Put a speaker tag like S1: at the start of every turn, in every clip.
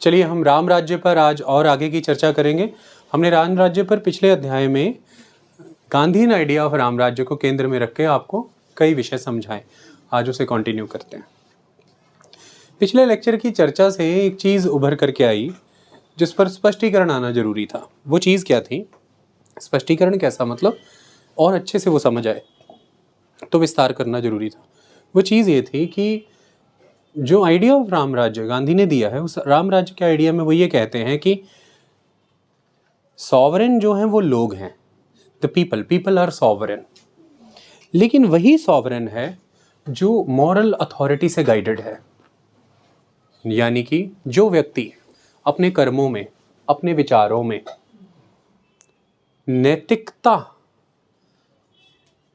S1: चलिए हम राम राज्य पर आज और आगे की चर्चा करेंगे। हमने राम राज्य पर पिछले अध्याय में गांधीयन आइडिया ऑफ राम राज्य को केंद्र में रख के आपको कई विषय समझाए। आज उसे कंटिन्यू करते हैं। पिछले लेक्चर की चर्चा से एक चीज़ उभर करके आई जिस पर स्पष्टीकरण आना जरूरी था। वो चीज़ क्या थी, स्पष्टीकरण कैसा मतलब, और अच्छे से वो समझ आए तो विस्तार करना जरूरी था। वो चीज़ ये थी कि जो आइडिया ऑफ राम राज्य गांधी ने दिया है, उस राम राज्य के आइडिया में वो ये कहते हैं कि सॉवरेन जो हैं वो लोग हैं, द पीपल आर सॉवरेन। लेकिन वही सॉवरेन है जो मॉरल अथॉरिटी से गाइडेड है, यानी कि जो व्यक्ति अपने कर्मों में, अपने विचारों में नैतिकता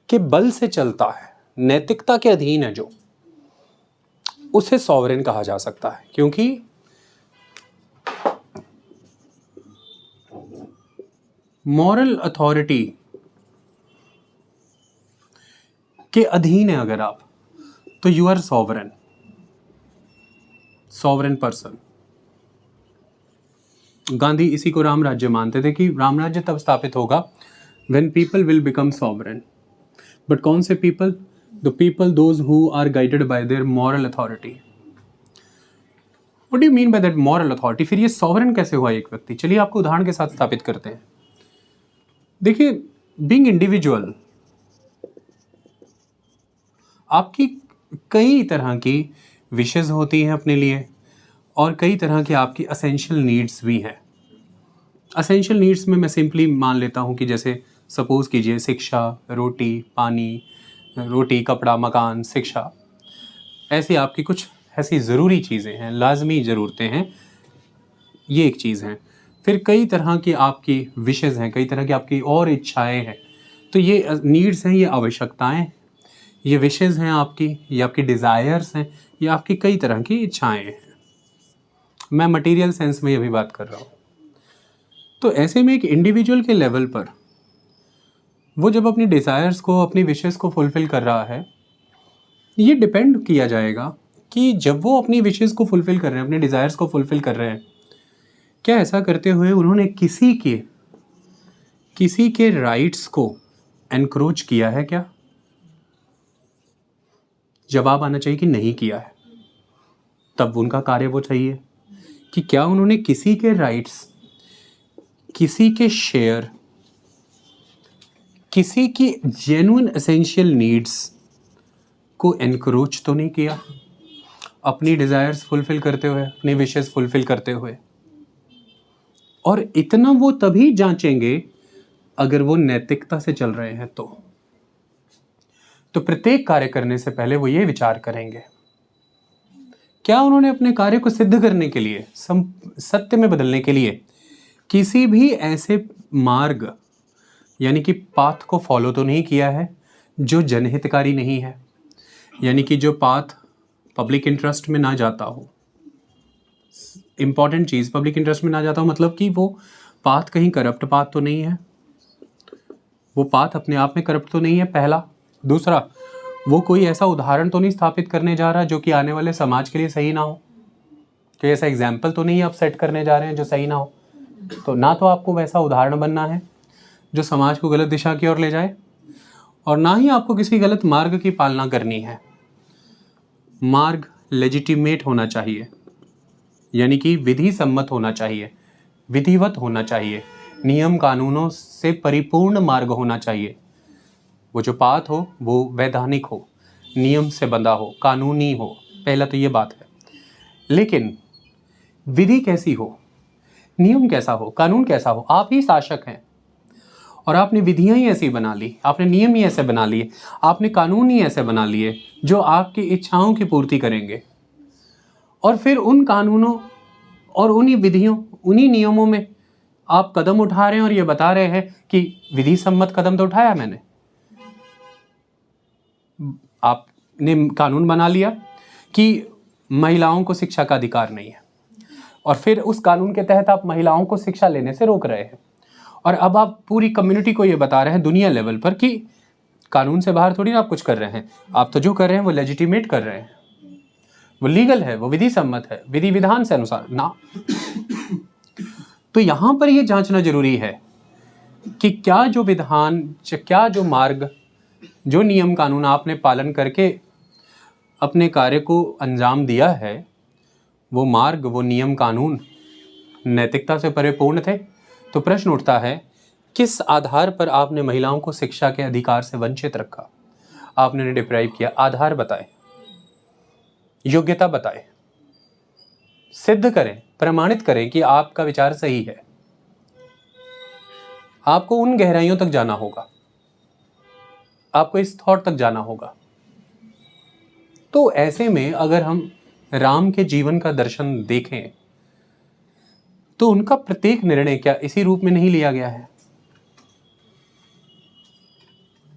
S1: के बल से चलता है, नैतिकता के अधीन है, जो उसे सॉवरेन कहा जा सकता है। क्योंकि मॉरल अथॉरिटी के अधीन है अगर आप, तो you are sovereign, sovereign person. Gandhi इसी को राम राज्य मानते थे कि राम राज्य तब स्थापित होगा when people will become sovereign. But कौन से people? The people those who are guided by their moral authority. What do you mean by that moral authority? फिर ये सॉवरेन कैसे हुआ एक व्यक्ति? चलिए आपको उदाहरण के साथ स्थापित करते हैं। देखिए, बीइंग इंडिविजुअल, आपकी कई तरह की विशेष होती हैं अपने लिए, और कई तरह की आपकी असेंशियल नीड्स भी हैं। असेंशियल नीड्स में मैं सिंपली मान लेता हूँ कि जैसे सपोज कीजिए शिक्षा, रोटी, पानी, रोटी, कपड़ा, मकान, शिक्षा, ऐसी आपकी कुछ ऐसी ज़रूरी चीज़ें हैं, लाजमी ज़रूरतें हैं, ये एक चीज़ है। फिर कई तरह की आपकी विशेज़ हैं, कई तरह की आपकी और इच्छाएं हैं। तो ये नीड्स हैं, ये आवश्यकताएं, ये विशेज़ हैं आपकी, ये आपकी डिज़ायर्स हैं, ये आपकी कई तरह की इच्छाएं हैं। मैं मटेरियल सेंस में ये भी बात कर रहा हूँ। तो ऐसे में एक इंडिविजुअल के लेवल पर वो जब अपनी डिज़ायर्स को, अपनी विशेस को फुलफ़िल कर रहा है, ये डिपेंड किया जाएगा कि जब वो अपनी विशेस को फुलफ़िल कर रहे हैं, अपने डिज़ायर्स को फुलफ़िल कर रहे हैं, क्या ऐसा करते हुए उन्होंने किसी के राइट्स को एनक्रोच किया है? क्या जवाब आना चाहिए कि नहीं किया है। तब उनका कार्य वो चाहिए कि क्या उन्होंने किसी के राइट्स, किसी के शेयर, किसी की जेन्युइन एसेंशियल नीड्स को एनक्रोच तो नहीं किया अपनी डिज़ायर्स फुलफ़िल करते हुए, अपनी विशेस फुलफ़िल करते हुए। और इतना वो तभी जांचेंगे अगर वो नैतिकता से चल रहे हैं। तो प्रत्येक कार्य करने से पहले वो ये विचार करेंगे, क्या उन्होंने अपने कार्य को सिद्ध करने के लिए, सत्य में बदलने के लिए किसी भी ऐसे मार्ग यानी कि पाथ को फॉलो तो नहीं किया है जो जनहितकारी नहीं है, यानी कि जो पाथ पब्लिक इंटरेस्ट में ना जाता हो। इंपॉर्टेंट चीज़, पब्लिक इंटरेस्ट में ना जाता हो मतलब कि वो पाथ कहीं करप्ट पाथ तो नहीं है, वो पाथ अपने आप में करप्ट तो नहीं है, पहला। दूसरा, वो कोई ऐसा उदाहरण तो नहीं स्थापित करने जा रहा जो कि आने वाले समाज के लिए सही ना हो, कोई ऐसा एग्जाम्पल तो नहीं आप सेट करने जा रहे हैं जो सही ना हो। तो ना तो आपको वैसा उदाहरण बनना है जो समाज को गलत दिशा की ओर ले जाए, और ना ही आपको किसी गलत मार्ग की पालना करनी है। मार्ग लेजिटिमेट होना चाहिए, यानी कि विधि सम्मत होना चाहिए, विधिवत होना चाहिए, नियम कानूनों से परिपूर्ण मार्ग होना चाहिए। वो जो पाथ हो वो वैधानिक हो, नियम से बंधा हो, कानूनी हो, पहला तो ये बात है। लेकिन विधि कैसी हो, नियम कैसा हो, कानून कैसा हो? आप ही शासक हैं और आपने विधियां ही ऐसी बना ली, आपने नियम ही ऐसे बना लिए, आपने कानून ही ऐसे बना लिए जो आपकी इच्छाओं की पूर्ति करेंगे। और फिर उन कानूनों और उन्हीं विधियों, उन्हीं नियमों में आप कदम उठा रहे हैं और ये बता रहे हैं कि विधि सम्मत कदम तो उठाया मैंने। आपने कानून बना लिया कि महिलाओं को शिक्षा का अधिकार नहीं है, और फिर उस कानून के तहत आप महिलाओं को शिक्षा लेने से रोक रहे हैं। और अब आप पूरी कम्युनिटी को ये बता रहे हैं दुनिया लेवल पर कि कानून से बाहर थोड़ी ना आप कुछ कर रहे हैं, आप तो जो कर रहे हैं वो लेजिटिमेट कर रहे हैं। वो लीगल है, वो विधि सम्मत है, विधि विधान से अनुसार ना। तो यहां पर ये जांचना जरूरी है कि क्या जो विधान, क्या जो मार्ग, जो नियम कानून आपने पालन करके अपने कार्य को अंजाम दिया है, वो मार्ग, वो नियम कानून नैतिकता से परिपूर्ण थे। तो प्रश्न उठता है, किस आधार पर आपने महिलाओं को शिक्षा के अधिकार से वंचित रखा, आपने डिप्राइव किया? आधार बताएं, योग्यता बताएं, सिद्ध करें, प्रमाणित करें कि आपका विचार सही है। आपको उन गहराइयों तक जाना होगा, आपको इस थॉट तक जाना होगा। तो ऐसे में अगर हम राम के जीवन का दर्शन देखें तो उनका प्रत्येक निर्णय क्या इसी रूप में नहीं लिया गया है?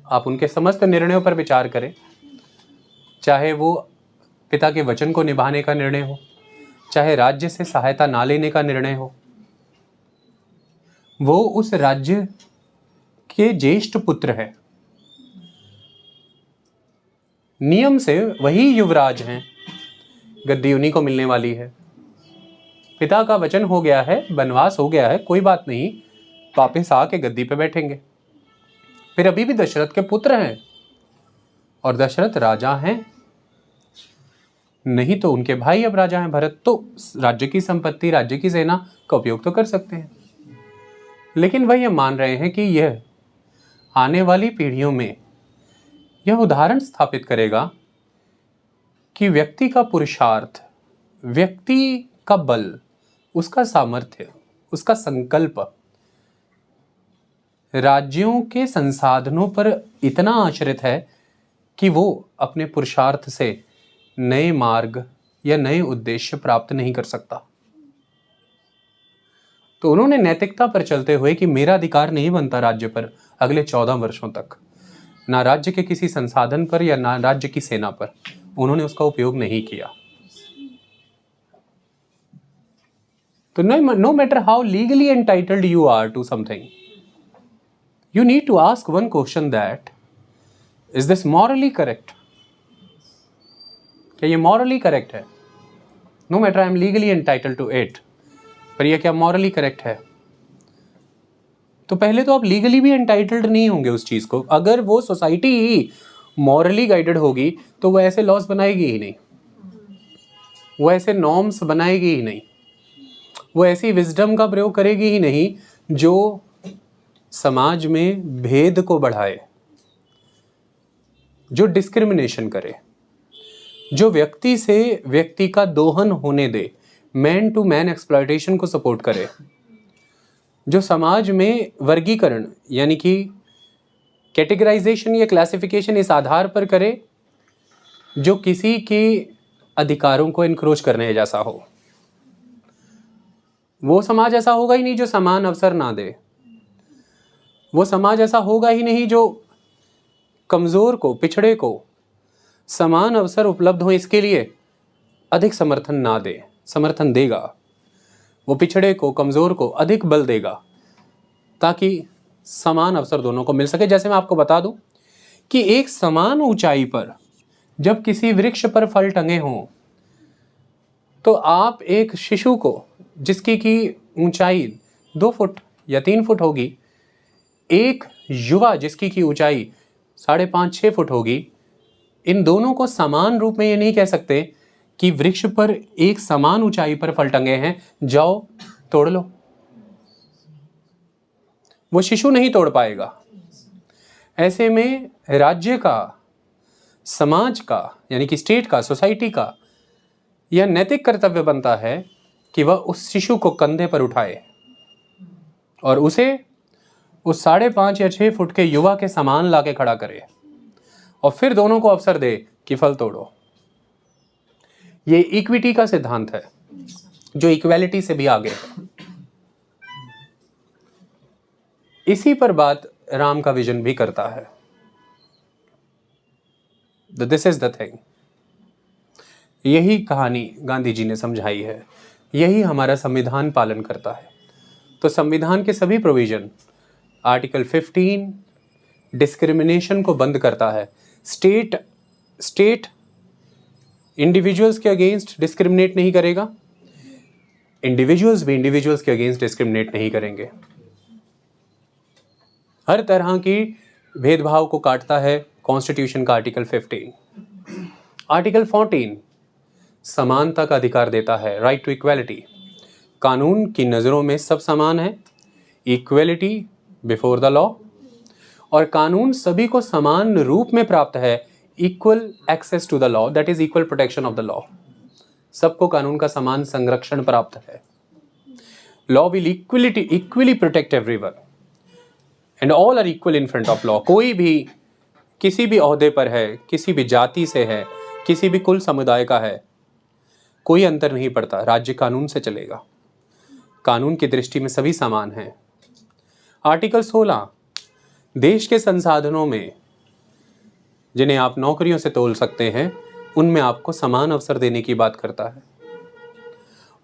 S1: आप उनके समस्त निर्णयों पर विचार करें, चाहे वो पिता के वचन को निभाने का निर्णय हो, चाहे राज्य से सहायता ना लेने का निर्णय हो, वो उस राज्य के ज्येष्ठ पुत्र हैं, नियम से वही युवराज हैं, गद्दी उन्हीं को मिलने वाली है। पिता का वचन हो गया है, वनवास हो गया है, कोई बात नहीं, वापिस आके गद्दी पे बैठेंगे। फिर अभी भी दशरथ के पुत्र हैं और दशरथ राजा हैं, नहीं तो उनके भाई अब राजा हैं भरत, तो राज्य की संपत्ति, राज्य की सेना का उपयोग तो कर सकते हैं। लेकिन वह ये मान रहे हैं कि यह आने वाली पीढ़ियों में यह उदाहरण स्थापित करेगा कि व्यक्ति का पुरुषार्थ, व्यक्ति का बल, उसका सामर्थ्य, उसका संकल्प राज्यों के संसाधनों पर इतना आश्रित है कि वो अपने पुरुषार्थ से नए मार्ग या नए उद्देश्य प्राप्त नहीं कर सकता। तो उन्होंने नैतिकता पर चलते हुए कि मेरा अधिकार नहीं बनता राज्य पर अगले 14 वर्षों तक, ना राज्य के किसी संसाधन पर या ना राज्य की सेना पर, उन्होंने उसका उपयोग नहीं किया। तो no matter how legally entitled you are to something, you need to ask one question, that is this morally correct? क्या ये morally correct है? No matter I am legally entitled to it, पर यह क्या morally correct है? तो पहले तो आप लीगली भी एंटाइटल्ड नहीं होंगे उस चीज को। अगर वो सोसाइटी ही मॉरली गाइडेड होगी तो वो ऐसे लॉस बनाएगी ही नहीं, वो ऐसे नॉर्म्स बनाएगी ही नहीं, वो ऐसी विजडम का प्रयोग करेगी ही नहीं जो समाज में भेद को बढ़ाए, जो डिस्क्रिमिनेशन करे, जो व्यक्ति से व्यक्ति का दोहन होने दे, मैन टू मैन एक्सप्लॉयटेशन को सपोर्ट करे, जो समाज में वर्गीकरण यानी कि कैटेगराइजेशन या क्लासिफिकेशन इस आधार पर करे जो किसी के अधिकारों को इनक्रोच करने जैसा हो। वो समाज ऐसा होगा ही नहीं जो समान अवसर ना दे, वो समाज ऐसा होगा ही नहीं जो कमजोर को, पिछड़े को समान अवसर उपलब्ध हो इसके लिए अधिक समर्थन ना दे। समर्थन देगा, वो पिछड़े को, कमजोर को अधिक बल देगा ताकि समान अवसर दोनों को मिल सके। जैसे मैं आपको बता दूं कि एक समान ऊंचाई पर जब किसी वृक्ष पर फल टंगे हों तो आप एक शिशु को जिसकी की ऊंचाई 2 फुट या 3 फुट होगी, एक युवा जिसकी की ऊंचाई 5.5-6 फुट होगी, इन दोनों को समान रूप में ये नहीं कह सकते कि वृक्ष पर एक समान ऊंचाई पर फल टंगे हैं, जाओ तोड़ लो। वो शिशु नहीं तोड़ पाएगा। ऐसे में राज्य का, समाज का यानी कि स्टेट का, सोसाइटी का यह नैतिक कर्तव्य बनता है कि वह उस शिशु को कंधे पर उठाए और उसे उस 5.5 या 6 फुट के युवा के समान लाके खड़ा करे और फिर दोनों को अवसर दे कि फल तोड़ो। ये इक्विटी का सिद्धांत है जो इक्वालिटी से भी आगे है। इसी पर बात राम का विजन भी करता है। This is the thing. यही कहानी गांधी जी ने समझाई है, यही हमारा संविधान पालन करता है। तो संविधान के सभी प्रोविजन, आर्टिकल 15 डिस्क्रिमिनेशन को बंद करता है। स्टेट इंडिविजुअल्स के अगेंस्ट डिस्क्रिमिनेट नहीं करेगा, इंडिविजुअल्स भी इंडिविजुअल्स के अगेंस्ट डिस्क्रिमिनेट नहीं करेंगे। हर तरह की भेदभाव को काटता है कॉन्स्टिट्यूशन का आर्टिकल 15। आर्टिकल 14 समानता का अधिकार देता है, राइट टू इक्वालिटी। कानून की नज़रों में सब समान है, इक्वलिटी बिफोर द लॉ, और कानून सभी को समान रूप में प्राप्त है, equal access to the law, that is equal protection of the law. सबको कानून का समान संरक्षण प्राप्त है। Law will equally protect everyone and all are equal in front of law. कोई भी किसी भी ओहदे पर है, किसी भी जाति से है, किसी भी कुल समुदाय का है, कोई अंतर नहीं पड़ता, राज्य कानून से चलेगा। कानून की दृष्टि में सभी समान हैं। आर्टिकल 16 देश के संसाधनों में जिन्हें आप नौकरियों से तोल सकते हैं, उनमें आपको समान अवसर देने की बात करता है।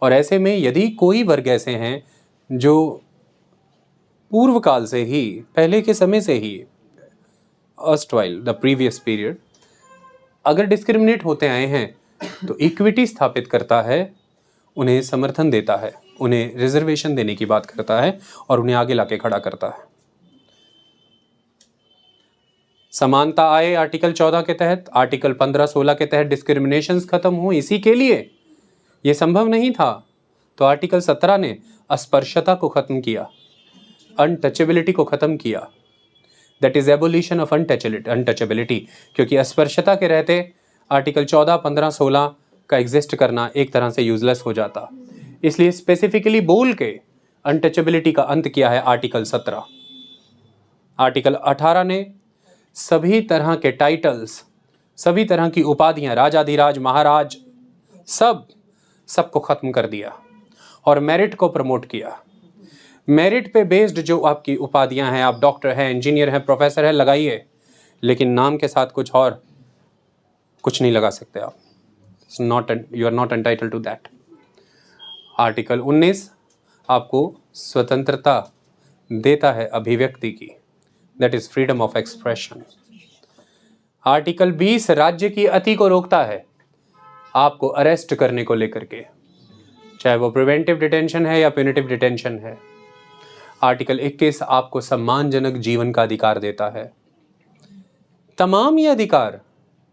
S1: और ऐसे में यदि कोई वर्ग ऐसे हैं जो पूर्व काल से ही, पहले के समय से ही, erstwhile द प्रीवियस पीरियड, अगर डिस्क्रिमिनेट होते आए हैं, तो इक्विटी स्थापित करता है, उन्हें समर्थन देता है, उन्हें रिजर्वेशन देने की बात करता है और उन्हें आगे लाके खड़ा करता है। समानता आए आर्टिकल 14 के तहत, आर्टिकल 15-16 के तहत डिस्क्रिमिनेशंस खत्म हो, इसी के लिए ये संभव नहीं था, तो आर्टिकल 17 ने अस्पृश्यता को खत्म किया, अनटचेबिलिटी को खत्म किया, that is abolition of untouchability. क्योंकि अस्पृश्यता के रहते आर्टिकल 14, 15, 16 का एग्जिस्ट करना एक तरह से यूजलेस हो जाता, इसलिए स्पेसिफिकली बोल के अनटचेबिलिटी का अंत किया है आर्टिकल 17। आर्टिकल 18 ने सभी तरह के टाइटल्स, सभी तरह की उपाधियां, राजाधिराज, महाराज, सबको खत्म कर दिया और मेरिट को प्रमोट किया। मेरिट पे बेस्ड जो आपकी उपाधियां हैं, आप डॉक्टर हैं, इंजीनियर हैं, प्रोफेसर हैं, लगाइए, लेकिन नाम के साथ कुछ और कुछ नहीं लगा सकते आप। You are not entitled to that. Article 19 आपको स्वतंत्रता देता है अभिव्यक्ति की, that is freedom of expression. Article 20 राज्य की अति को रोकता है, आपको अरेस्ट करने को लेकर के, चाहे वो प्रिवेंटिव डिटेंशन है या प्यूनिटिव डिटेंशन है। आर्टिकल 21 आपको सम्मानजनक जीवन का अधिकार देता है। तमाम ये अधिकार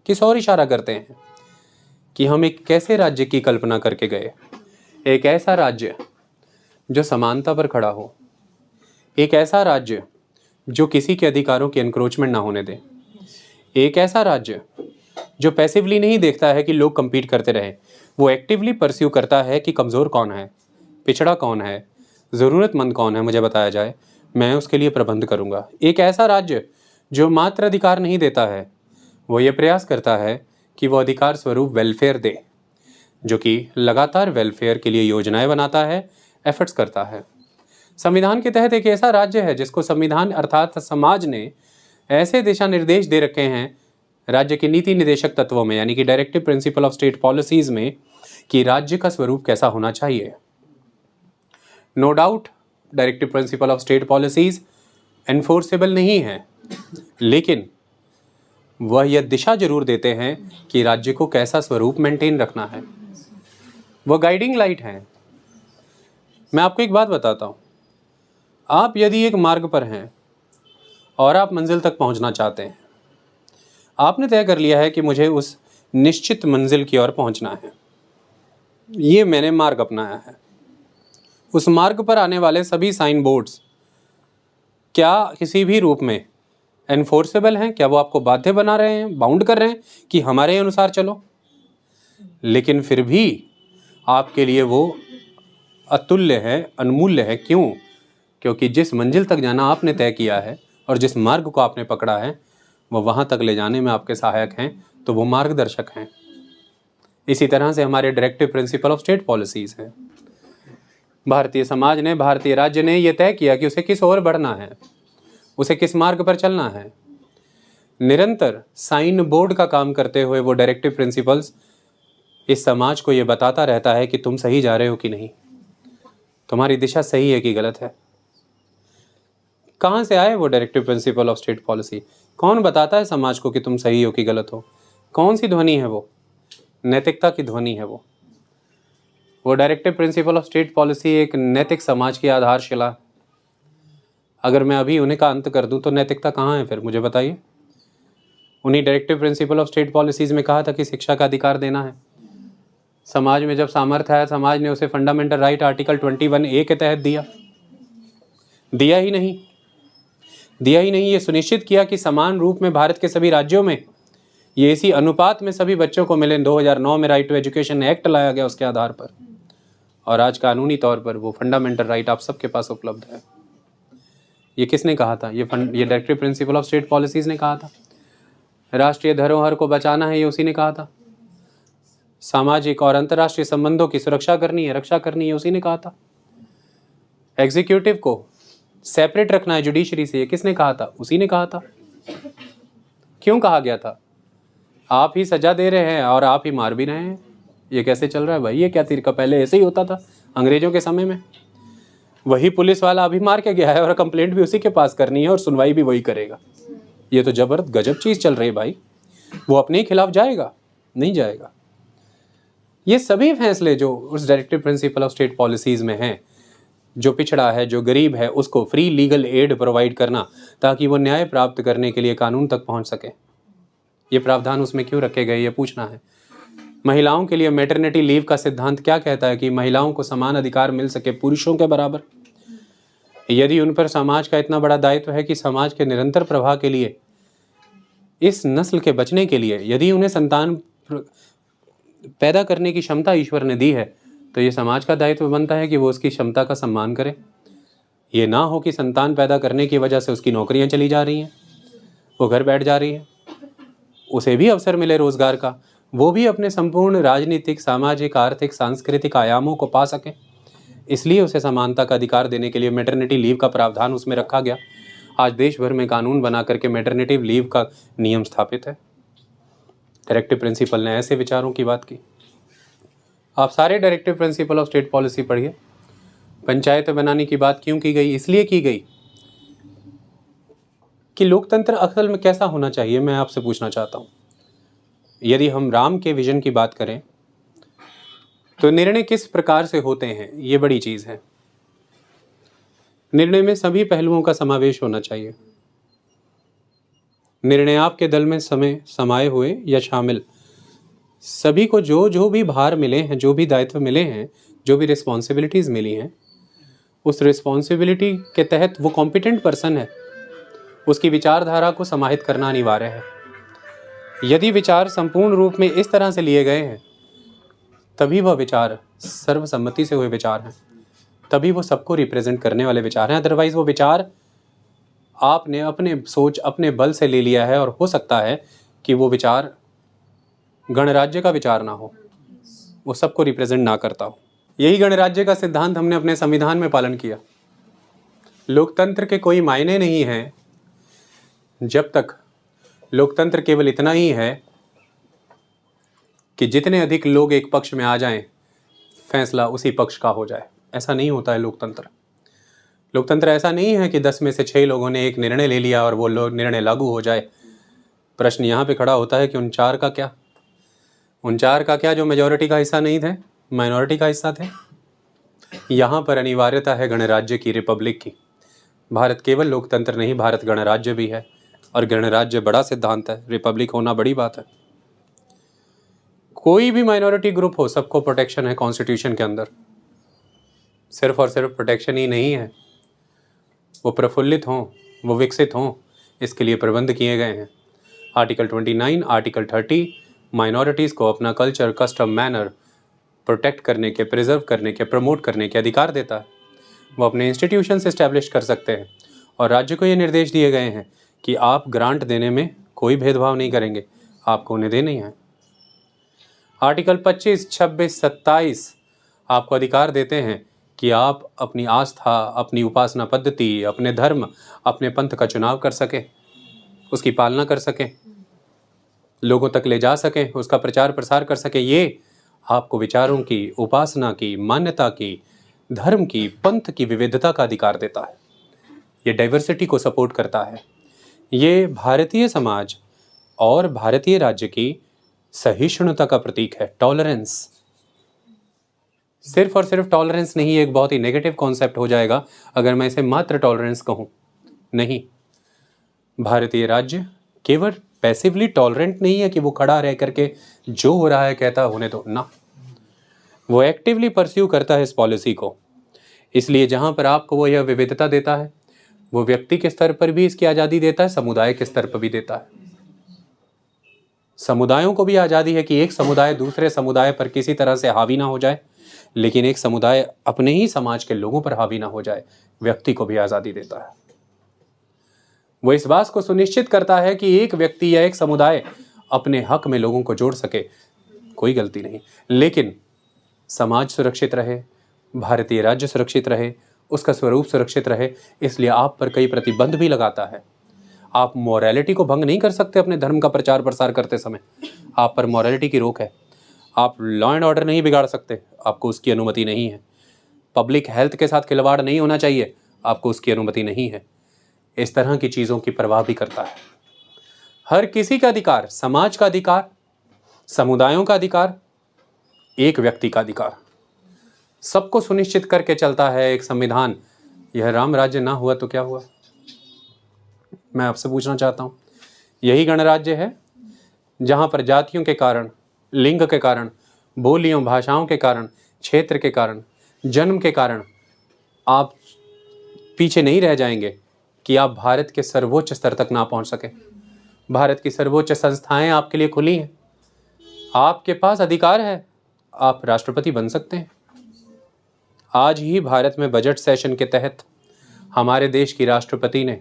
S1: किस और इशारा करते हैं कि हम एक कैसे राज्य की कल्पना करके गए, एक ऐसा राज्य जो समानता पर खड़ा हो, एक ऐसा राज्य जो किसी के अधिकारों की एनक्रोचमेंट ना होने दे, एक ऐसा राज्य जो पैसिवली नहीं देखता है कि लोग कंपीट करते रहें, वो एक्टिवली परस्यू करता है कि कमज़ोर कौन है, पिछड़ा कौन है, ज़रूरतमंद कौन है, मुझे बताया जाए, मैं उसके लिए प्रबंध करूँगा। एक ऐसा राज्य जो मात्र अधिकार नहीं देता है, वो ये प्रयास करता है कि वो अधिकार स्वरूप वेलफेयर दे, जो कि लगातार वेलफेयर के लिए योजनाएं बनाता है, एफर्ट्स करता है। संविधान के तहत एक ऐसा राज्य है जिसको संविधान अर्थात समाज ने ऐसे दिशा निर्देश दे रखे हैं राज्य के नीति निदेशक तत्वों में, यानी कि directive principle of state policies में, कि राज्य का स्वरूप कैसा होना चाहिए। No doubt directive principle of state policies enforceable नहीं है, लेकिन वह यह दिशा जरूर देते हैं कि राज्य को कैसा स्वरूप मेंटेन रखना है, वह गाइडिंग लाइट है। मैं आपको एक बात बताता हूँ, आप यदि एक मार्ग पर हैं और आप मंजिल तक पहुंचना चाहते हैं, आपने तय कर लिया है कि मुझे उस निश्चित मंजिल की ओर पहुंचना है, ये मैंने मार्ग अपनाया है। उस मार्ग पर आने वाले सभी साइन बोर्ड्स क्या किसी भी रूप में एनफोर्सेबल हैं? क्या वो आपको बाध्य बना रहे हैं, बाउंड कर रहे हैं कि हमारे अनुसार चलो? लेकिन फिर भी आपके लिए वो अतुल्य है, अनमूल्य है। क्यों? क्योंकि जिस मंजिल तक जाना आपने तय किया है और जिस मार्ग को आपने पकड़ा है, वो वहाँ तक ले जाने में आपके सहायक हैं, तो वो मार्गदर्शक हैं। इसी तरह से हमारे directive principle of state policies हैं। भारतीय समाज ने, भारतीय राज्य ने यह तय किया कि उसे किस ओर बढ़ना है, उसे किस मार्ग पर चलना है। निरंतर साइन बोर्ड का काम करते हुए वो डायरेक्टिव प्रिंसिपल्स इस समाज को ये बताता रहता है कि तुम सही जा रहे हो कि नहीं, तुम्हारी दिशा सही है कि गलत है। कहाँ से आए वो directive principle of state policy? कौन बताता है समाज को कि तुम सही हो कि गलत हो? कौन सी ध्वनि है वो? नैतिकता की ध्वनि है वो directive principle of state policy एक नैतिक समाज की आधारशिला। अगर मैं अभी उन्हीं का अंत कर दूं तो नैतिकता कहाँ है फिर, मुझे बताइए। उन्हीं directive principle of state policies में कहा था कि शिक्षा का अधिकार देना है। समाज में जब सामर्थ्य है, समाज ने उसे फंडामेंटल राइट आर्टिकल 21A के तहत दिया ही नहीं। ये सुनिश्चित किया कि समान रूप में भारत के सभी राज्यों में ये इसी अनुपात में सभी बच्चों को मिले। 2009 में राइट टू एजुकेशन एक्ट लाया गया उसके आधार पर, और आज कानूनी तौर पर वो फंडामेंटल राइट आप सबके पास उपलब्ध है। ये किसने कहा था? ये directive principle of state policies ने कहा था। राष्ट्रीय धरोहर को बचाना है, ये उसी ने कहा था। सामाजिक और अंतर्राष्ट्रीय संबंधों की रक्षा करनी है, उसी ने कहा था। एग्जीक्यूटिव को सेपरेट रखना है जुडिशरी से, ये किसने कहा था? उसी ने कहा था। क्यों कहा गया था? आप ही सजा दे रहे हैं और आप ही मार भी रहे हैं। ये कैसे चल रहा है भाई? ये क्या तरीका? पहले ऐसे ही होता था अंग्रेजों के समय में। वही पुलिस वाला अभी मार के गया है और कंप्लेंट भी उसी के पास करनी है और सुनवाई भी वही करेगा। ये तो जबरदस्त गजब चीज़ चल रही है भाई। वो अपने ही खिलाफ जाएगा? नहीं जाएगा। ये सभी फैसले जो उस directive principle of state policies में हैं, जो पिछड़ा है, जो गरीब है, उसको फ्री लीगल एड प्रोवाइड करना ताकि वो न्याय प्राप्त करने के लिए कानून तक पहुंच सके, ये प्रावधान उसमें क्यों रखे गए, ये पूछना है। महिलाओं के लिए मैटरनिटी लीव का सिद्धांत क्या कहता है? कि महिलाओं को समान अधिकार मिल सके पुरुषों के बराबर। यदि उन पर समाज का इतना बड़ा दायित्व है कि समाज के निरंतर प्रवाह के लिए, इस नस्ल के बचने के लिए, यदि उन्हें संतान पैदा करने की क्षमता ईश्वर ने दी है, तो ये समाज का दायित्व बनता है कि वो उसकी क्षमता का सम्मान करे। ये ना हो कि संतान पैदा करने की वजह से उसकी नौकरियां चली जा रही हैं, वो घर बैठ जा रही है। उसे भी अवसर मिले रोजगार का, वो भी अपने संपूर्ण राजनीतिक, सामाजिक, आर्थिक, सांस्कृतिक आयामों को पा सके। इसलिए उसे समानता का अधिकार देने के लिए मैटरनिटी लीव का प्रावधान उसमें रखा गया। आज देश भर में कानून बना करके मैटरनिटी लीव का नियम स्थापित है। डायरेक्टिव प्रिंसिपल ने ऐसे विचारों की बात की। आप सारे directive principle of state policy पढ़िए। पंचायत बनाने की बात क्यों की गई? इसलिए की गई कि लोकतंत्र असल में कैसा होना चाहिए, मैं आपसे पूछना चाहता हूँ। यदि हम राम के विजन की बात करें तो निर्णय किस प्रकार से होते हैं, ये बड़ी चीज़ है। निर्णय में सभी पहलुओं का समावेश होना चाहिए। निर्णय आपके दल में समाये हुए या शामिल सभी को जो भी भार मिले हैं, जो भी दायित्व मिले हैं, जो भी रिस्पॉन्सिबिलिटीज़ मिली हैं, उस रिस्पॉन्सिबिलिटी के तहत वो कॉम्पिटेंट पर्सन है, उसकी विचारधारा को समाहित करना अनिवार्य है। यदि विचार संपूर्ण रूप में इस तरह से लिए गए हैं, तभी वह विचार सर्वसम्मति से हुए विचार हैं, तभी वो सबको रिप्रेजेंट करने वाले विचार हैं। अदरवाइज वो विचार आपने अपने सोच, अपने बल से ले लिया है, और हो सकता है कि वो विचार गणराज्य का विचार ना हो, वो सबको रिप्रेजेंट ना करता हो। यही गणराज्य का सिद्धांत हमने अपने संविधान में पालन किया। लोकतंत्र के कोई मायने नहीं है जब तक लोकतंत्र केवल इतना ही है कि जितने अधिक लोग एक पक्ष में आ जाएं, फैसला उसी पक्ष का हो जाए। ऐसा नहीं होता है लोकतंत्र ऐसा नहीं है कि 10 में से 6 लोगों ने एक निर्णय ले लिया और वो निर्णय लागू हो जाए। प्रश्न यहाँ पे खड़ा होता है कि उन चार का क्या जो मेजॉरिटी का हिस्सा नहीं थे, माइनॉरिटी का हिस्सा थे। यहाँ पर अनिवार्यता है गणराज्य की, रिपब्लिक की। भारत केवल लोकतंत्र नहीं, भारत गणराज्य भी है, और गणराज्य बड़ा सिद्धांत है, रिपब्लिक होना बड़ी बात है। कोई भी माइनॉरिटी ग्रुप हो, सबको प्रोटेक्शन है कॉन्स्टिट्यूशन के अंदर। सिर्फ और सिर्फ प्रोटेक्शन ही नहीं है, वो प्रफुल्लित हों, वो विकसित हों, इसके लिए प्रबंध किए गए हैं। आर्टिकल 29, आर्टिकल 30 माइनॉरिटीज़ को अपना कल्चर, कस्टम, मैनर प्रोटेक्ट करने के, प्रिजर्व करने के, प्रमोट करने के अधिकार देता है। वो अपने इंस्टीट्यूशंस इस्टेब्लिश कर सकते हैं, और राज्य को ये निर्देश दिए गए हैं कि आप ग्रांट देने में कोई भेदभाव नहीं करेंगे, आपको उन्हें देने ही है। आर्टिकल 25, 26, 27 आपको अधिकार देते हैं कि आप अपनी आस्था, अपनी उपासना पद्धति, अपने धर्म, अपने पंथ का चुनाव कर सकें, उसकी पालना कर सकें, लोगों तक ले जा सकें, उसका प्रचार प्रसार कर सकें। ये आपको विचारों की, उपासना की, मान्यता की, धर्म की, पंथ की विविधता का अधिकार देता है। ये डाइवर्सिटी को सपोर्ट करता है। ये भारतीय समाज और भारतीय राज्य की सहिष्णुता का प्रतीक है, टॉलरेंस। सिर्फ और सिर्फ टॉलरेंस नहीं, एक बहुत ही नेगेटिव कॉन्सेप्ट हो जाएगा अगर मैं इसे मात्र टॉलरेंस कहूं। नहीं, भारतीय राज्य केवल पैसिवली टॉलरेंट नहीं है कि वो खड़ा रह करके जो हो रहा है कहता होने दो, ना, वो एक्टिवली परस्यू करता है इस पॉलिसी को। इसलिए जहां पर आपको वो यह विविधता देता है, वो व्यक्ति के स्तर पर भी इसकी आज़ादी देता है, समुदाय के स्तर पर भी देता है। समुदायों को भी आज़ादी है कि एक समुदाय दूसरे समुदाय पर किसी तरह से हावी ना हो जाए, लेकिन एक समुदाय अपने ही समाज के लोगों पर हावी ना हो जाए, व्यक्ति को भी आज़ादी देता है। वो इस बात को सुनिश्चित करता है कि एक व्यक्ति या एक समुदाय अपने हक में लोगों को जोड़ सके, कोई गलती नहीं, लेकिन समाज सुरक्षित रहे, भारतीय राज्य सुरक्षित रहे, उसका स्वरूप सुरक्षित रहे। इसलिए आप पर कई प्रतिबंध भी लगाता है। आप मॉरलिटी को भंग नहीं कर सकते अपने धर्म का प्रचार प्रसार करते समय, आप पर मॉरलिटी की रोक है। आप लॉ एंड ऑर्डर नहीं बिगाड़ सकते, आपको उसकी अनुमति नहीं है। पब्लिक हेल्थ के साथ खिलवाड़ नहीं होना चाहिए, आपको उसकी अनुमति नहीं है। इस तरह की चीज़ों की परवाह भी करता है। हर किसी का अधिकार, समाज का अधिकार, समुदायों का अधिकार, एक व्यक्ति का अधिकार, सबको सुनिश्चित करके चलता है एक संविधान। यह राम राज्य ना हुआ तो क्या हुआ? मैं आपसे पूछना चाहता हूँ, यही गणराज्य है जहाँ पर जातियों के कारण, लिंग के कारण, बोलियों भाषाओं के कारण, क्षेत्र के कारण, जन्म के कारण आप पीछे नहीं रह जाएंगे कि आप भारत के सर्वोच्च स्तर तक ना पहुँच सके। भारत की सर्वोच्च संस्थाएं आपके लिए खुली हैं, आपके पास अधिकार है, आप राष्ट्रपति बन सकते हैं। आज ही भारत में बजट सेशन के तहत हमारे देश की राष्ट्रपति ने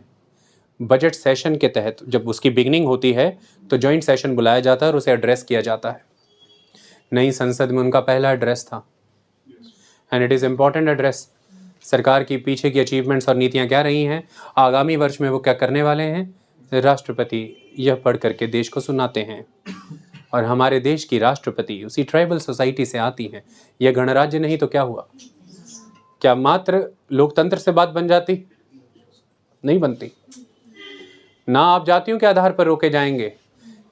S1: बजट सेशन के तहत, जब उसकी बिगनिंग होती है तो जॉइंट सेशन बुलाया जाता है और उसे एड्रेस किया जाता है। नई संसद में उनका पहला एड्रेस था, and it is important address. सरकार की पीछे की अचीवमेंट्स और नीतियाँ क्या रही हैं, आगामी वर्ष में वो क्या करने वाले हैं, राष्ट्रपति यह पढ़ करके देश को सुनाते हैं। और हमारे देश की राष्ट्रपति उसी ट्राइबल सोसाइटी से आती हैं। यह गणराज्य नहीं तो क्या हुआ? क्या मात्र लोकतंत्र से बात बन जाती? नहीं बनती। ना आप जातियों के आधार पर रोके जाएंगे,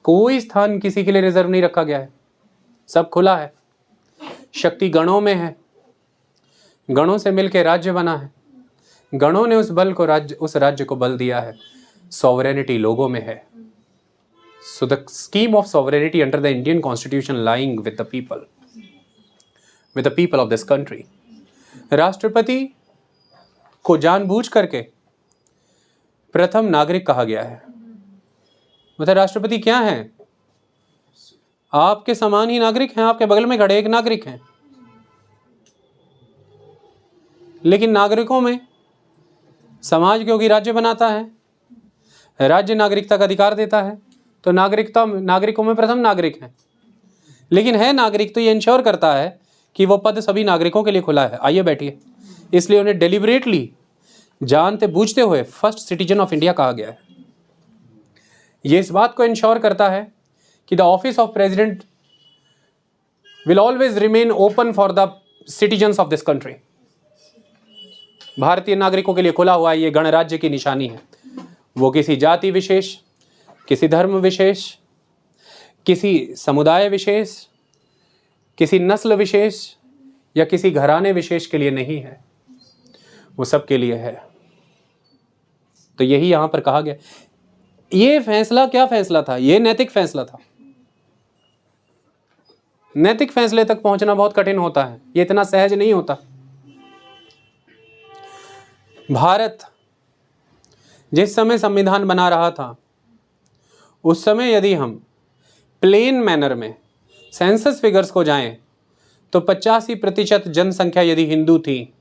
S1: कोई स्थान किसी के लिए रिजर्व नहीं रखा गया है, सब खुला है। शक्ति गणों में है, गणों से मिलकर राज्य बना है, गणों ने उस राज्य को बल दिया है। सॉवरेनिटी लोगों में है। So the scheme of sovereignty under the Indian constitution lying with the people of this country. राष्ट्रपति को जानबूझ करके प्रथम नागरिक कहा गया है। मतलब राष्ट्रपति क्या है? आपके समान ही नागरिक हैं, आपके बगल में खड़े एक नागरिक हैं, लेकिन नागरिकों में समाज क्योंकि राज्य बनाता है, राज्य नागरिकता का अधिकार देता है, तो नागरिकों में प्रथम नागरिक है। लेकिन है नागरिक तो ये इंश्योर करता है कि वो पद सभी नागरिकों के लिए खुला है, आइए बैठिए। इसलिए उन्हें डेलिबरेटली, जानते बूझते हुए फर्स्ट सिटीजन ऑफ इंडिया कहा गया है। ये इस बात को इंश्योर करता है कि the office of president will always remain open for the citizens of this country. भारतीय नागरिकों के लिए खुला हुआ ये गणराज्य की निशानी है। वो किसी जाति विशेष, किसी धर्म विशेष, किसी समुदाय विशेष, किसी नस्ल विशेष या किसी घराने विशेष के लिए नहीं है, वो सबके लिए है। तो यही यहां पर कहा गया। ये फैसला क्या फैसला था? ये नैतिक फैसला था। नैतिक फैसले तक पहुंचना बहुत कठिन होता है, ये इतना सहज नहीं होता। भारत जिस समय संविधान बना रहा था, उस समय यदि हम प्लेन मैनर में सेंसस फिगर्स को जाएं तो 85% जनसंख्या यदि हिंदू थी,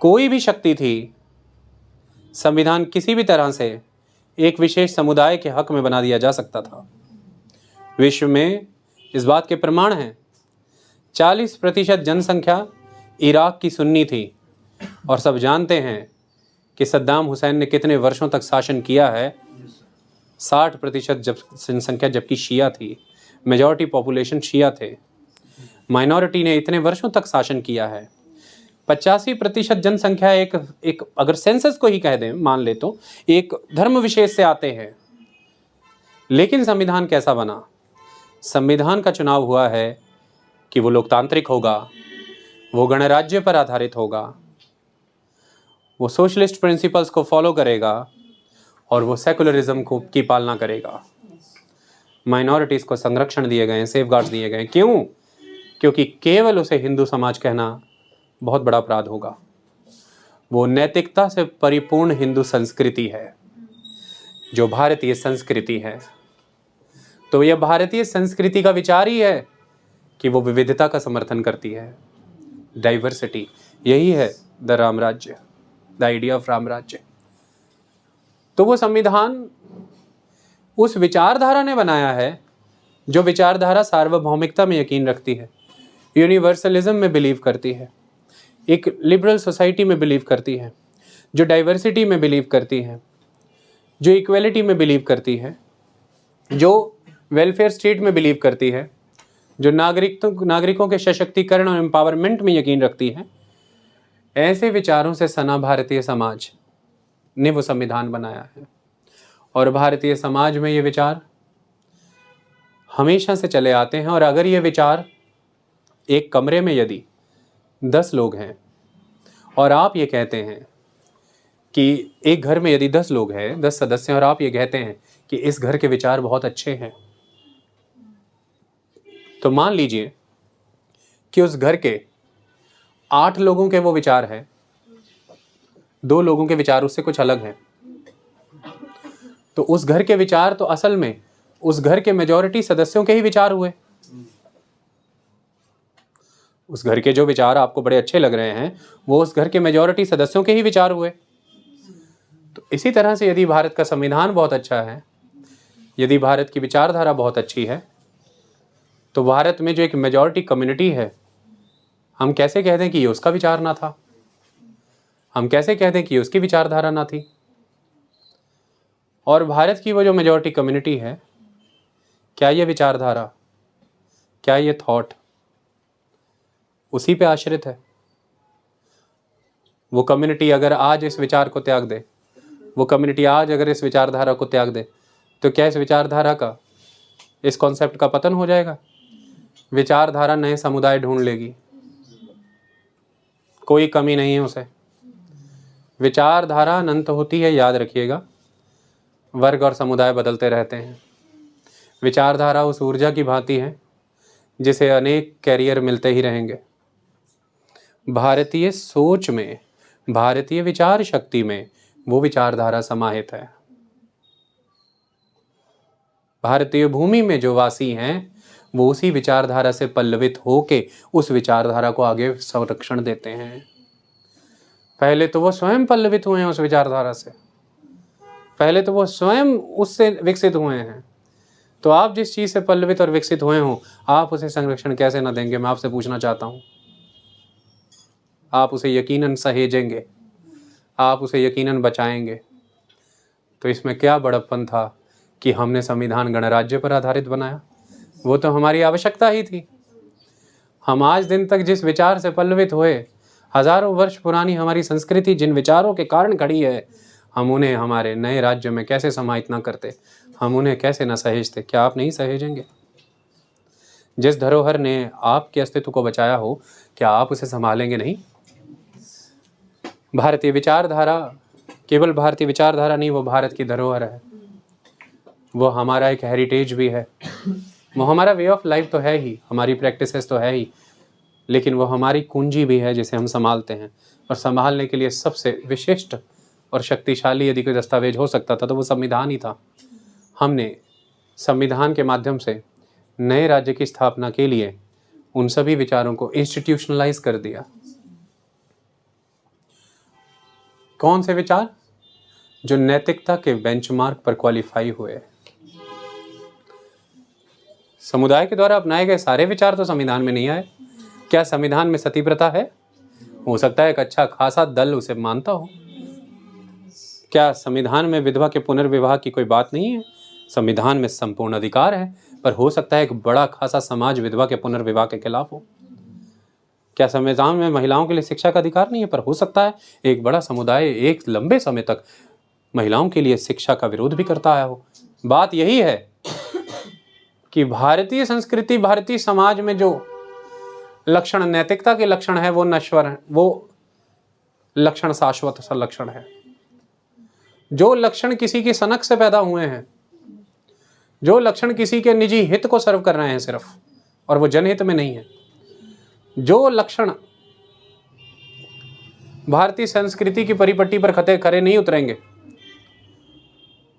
S1: कोई भी शक्ति थी, संविधान किसी भी तरह से एक विशेष समुदाय के हक में बना दिया जा सकता था। विश्व में इस बात के प्रमाण हैं। 40% जनसंख्या इराक की सुन्नी थी, और सब जानते हैं कि सद्दाम हुसैन ने कितने वर्षों तक शासन किया है। 60% जनसंख्या जबकि शिया थी, मेजॉरिटी पॉपुलेशन शिया थे। माइनॉरिटी ने इतने वर्षों तक शासन किया है। 85% जनसंख्या एक अगर सेंसस को ही कह दें, मान ले तो एक धर्म विशेष से आते हैं। लेकिन संविधान कैसा बना? संविधान का चुनाव हुआ है कि वो लोकतांत्रिक होगा, वो गणराज्य पर आधारित होगा, वो सोशलिस्ट प्रिंसिपल्स को फॉलो करेगा और वो सेकुलरिज्म को की पालना करेगा। माइनॉरिटीज़ को संरक्षण दिए गए हैं, सेफगार्ड्स दिए गए हैं। क्यों? क्योंकि केवल उसे हिंदू समाज कहना बहुत बड़ा अपराध होगा। वो नैतिकता से परिपूर्ण हिंदू संस्कृति है जो भारतीय संस्कृति है। तो यह भारतीय संस्कृति का विचार ही है कि वो विविधता का समर्थन करती है, डाइवर्सिटी। यही है द राम राज्य, द आइडिया ऑफ राम राज्य। तो वो संविधान उस विचारधारा ने बनाया है जो विचारधारा सार्वभौमिकता में यकीन रखती है, यूनिवर्सलिज्म में बिलीव करती है, एक लिबरल सोसाइटी में बिलीव करती है, जो डाइवर्सिटी में बिलीव करती है, जो इक्वलिटी में बिलीव करती है, जो वेलफेयर स्टेट में बिलीव करती है, जो नागरिकों के सशक्तिकरण और एम्पावरमेंट में यकीन रखती है। ऐसे विचारों से सना भारतीय समाज ने वो संविधान बनाया है। और भारतीय समाज में ये विचार हमेशा से चले आते हैं। और अगर ये विचार एक कमरे में यदि 10 लोग हैं और आप ये कहते हैं कि एक घर में यदि 10 लोग हैं, 10 सदस्य हैं, और आप ये कहते हैं कि इस घर के विचार बहुत अच्छे हैं, तो मान लीजिए कि उस घर के 8 लोगों के वो विचार है, 2 लोगों के विचार उससे कुछ अलग हैं। तो उस घर के विचार तो असल में उस घर के मेजॉरिटी सदस्यों के ही विचार हुए। उस घर के जो विचार आपको बड़े अच्छे लग रहे हैं वो उस घर के मेजॉरिटी सदस्यों के ही विचार हुए। तो इसी तरह से यदि भारत का संविधान बहुत अच्छा है, यदि भारत की विचारधारा बहुत अच्छी है, तो भारत में जो एक मेजॉरिटी कम्युनिटी है, हम कैसे कह दें कि ये उसका विचार ना था? हम कैसे कह दें कि उसकी विचारधारा ना थी? और भारत की वो जो मेजॉरिटी कम्युनिटी है, क्या ये विचारधारा, क्या ये थॉट उसी पे आश्रित है? वो कम्युनिटी अगर आज इस विचार को त्याग दे, वो कम्युनिटी आज अगर इस विचारधारा को त्याग दे, तो क्या इस विचारधारा का, इस कॉन्सेप्ट का पतन हो जाएगा? विचारधारा नए समुदाय ढूंढ लेगी, कोई कमी नहीं है उसे। विचारधारा अनंत होती है, याद रखिएगा। वर्ग और समुदाय बदलते रहते हैं। विचारधारा उस ऊर्जा की भांति है जिसे अनेक कैरियर मिलते ही रहेंगे। भारतीय सोच में, भारतीय विचार शक्ति में वो विचारधारा समाहित है। भारतीय भूमि में जो वासी हैं वो उसी विचारधारा से पल्लवित होके उस विचारधारा को आगे संरक्षण देते हैं। पहले तो वो स्वयं पल्लवित हुए हैं उस विचारधारा से, पहले तो वो स्वयं उससे विकसित हुए हैं। तो आप जिस चीज़ से पल्लवित और विकसित हुए हो, आप उसे संरक्षण कैसे ना देंगे? मैं आपसे पूछना चाहता हूँ। आप उसे यकीनन सहेजेंगे, आप उसे यकीनन बचाएंगे। तो इसमें क्या बड़प्पन था कि हमने संविधान गणराज्य पर आधारित बनाया? वो तो हमारी आवश्यकता ही थी। हम आज दिन तक जिस विचार से पल्लवित हुए, हजारों वर्ष पुरानी हमारी संस्कृति जिन विचारों के कारण खड़ी है, हम उन्हें हमारे नए राज्य में कैसे समाहित ना करते, हम उन्हें कैसे ना सहेजते? क्या आप नहीं सहेजेंगे? जिस धरोहर ने आपके अस्तित्व को बचाया हो, क्या आप उसे संभालेंगे नहीं? भारतीय विचारधारा केवल भारतीय विचारधारा नहीं, वो भारत की धरोहर है। वो हमारा एक हेरिटेज भी है, वो हमारा वे ऑफ लाइफ तो है ही, हमारी प्रैक्टिसेस तो है ही, लेकिन वो हमारी कुंजी भी है जिसे हम संभालते हैं। और संभालने के लिए सबसे विशिष्ट और शक्तिशाली यदि कोई दस्तावेज हो सकता था तो वो संविधान ही था। हमने संविधान के माध्यम से नए राज्य की स्थापना के लिए उन सभी विचारों को इंस्टीट्यूशनलाइज कर दिया। कौन से विचार? जो नैतिकता के बेंचमार्क पर क्वालिफाई हुए। समुदाय के द्वारा अपनाए गए सारे विचार तो संविधान में नहीं आए। क्या संविधान में सती प्रथा है? हो सकता है एक अच्छा खासा दल उसे मानता हो। क्या संविधान में विधवा के पुनर्विवाह की कोई बात नहीं है? संविधान में संपूर्ण अधिकार है, पर हो सकता है एक बड़ा खासा समाज विधवा के पुनर्विवाह के खिलाफ हो। क्या संविधान में महिलाओं के लिए शिक्षा का अधिकार नहीं है? पर हो सकता है एक बड़ा समुदाय एक लंबे समय तक महिलाओं के लिए शिक्षा का विरोध भी करता आया हो। बात यही है कि भारतीय संस्कृति, भारतीय समाज में जो लक्षण नैतिकता के लक्षण है वो नश्वर है, वो लक्षण शाश्वत सा लक्षण है। जो लक्षण किसी की सनक से पैदा हुए हैं, जो लक्षण किसी के निजी हित को सर्व कर रहे हैं सिर्फ, और वो जनहित में नहीं है, जो लक्षण भारतीय संस्कृति की परिपट्टी पर खरे नहीं उतरेंगे,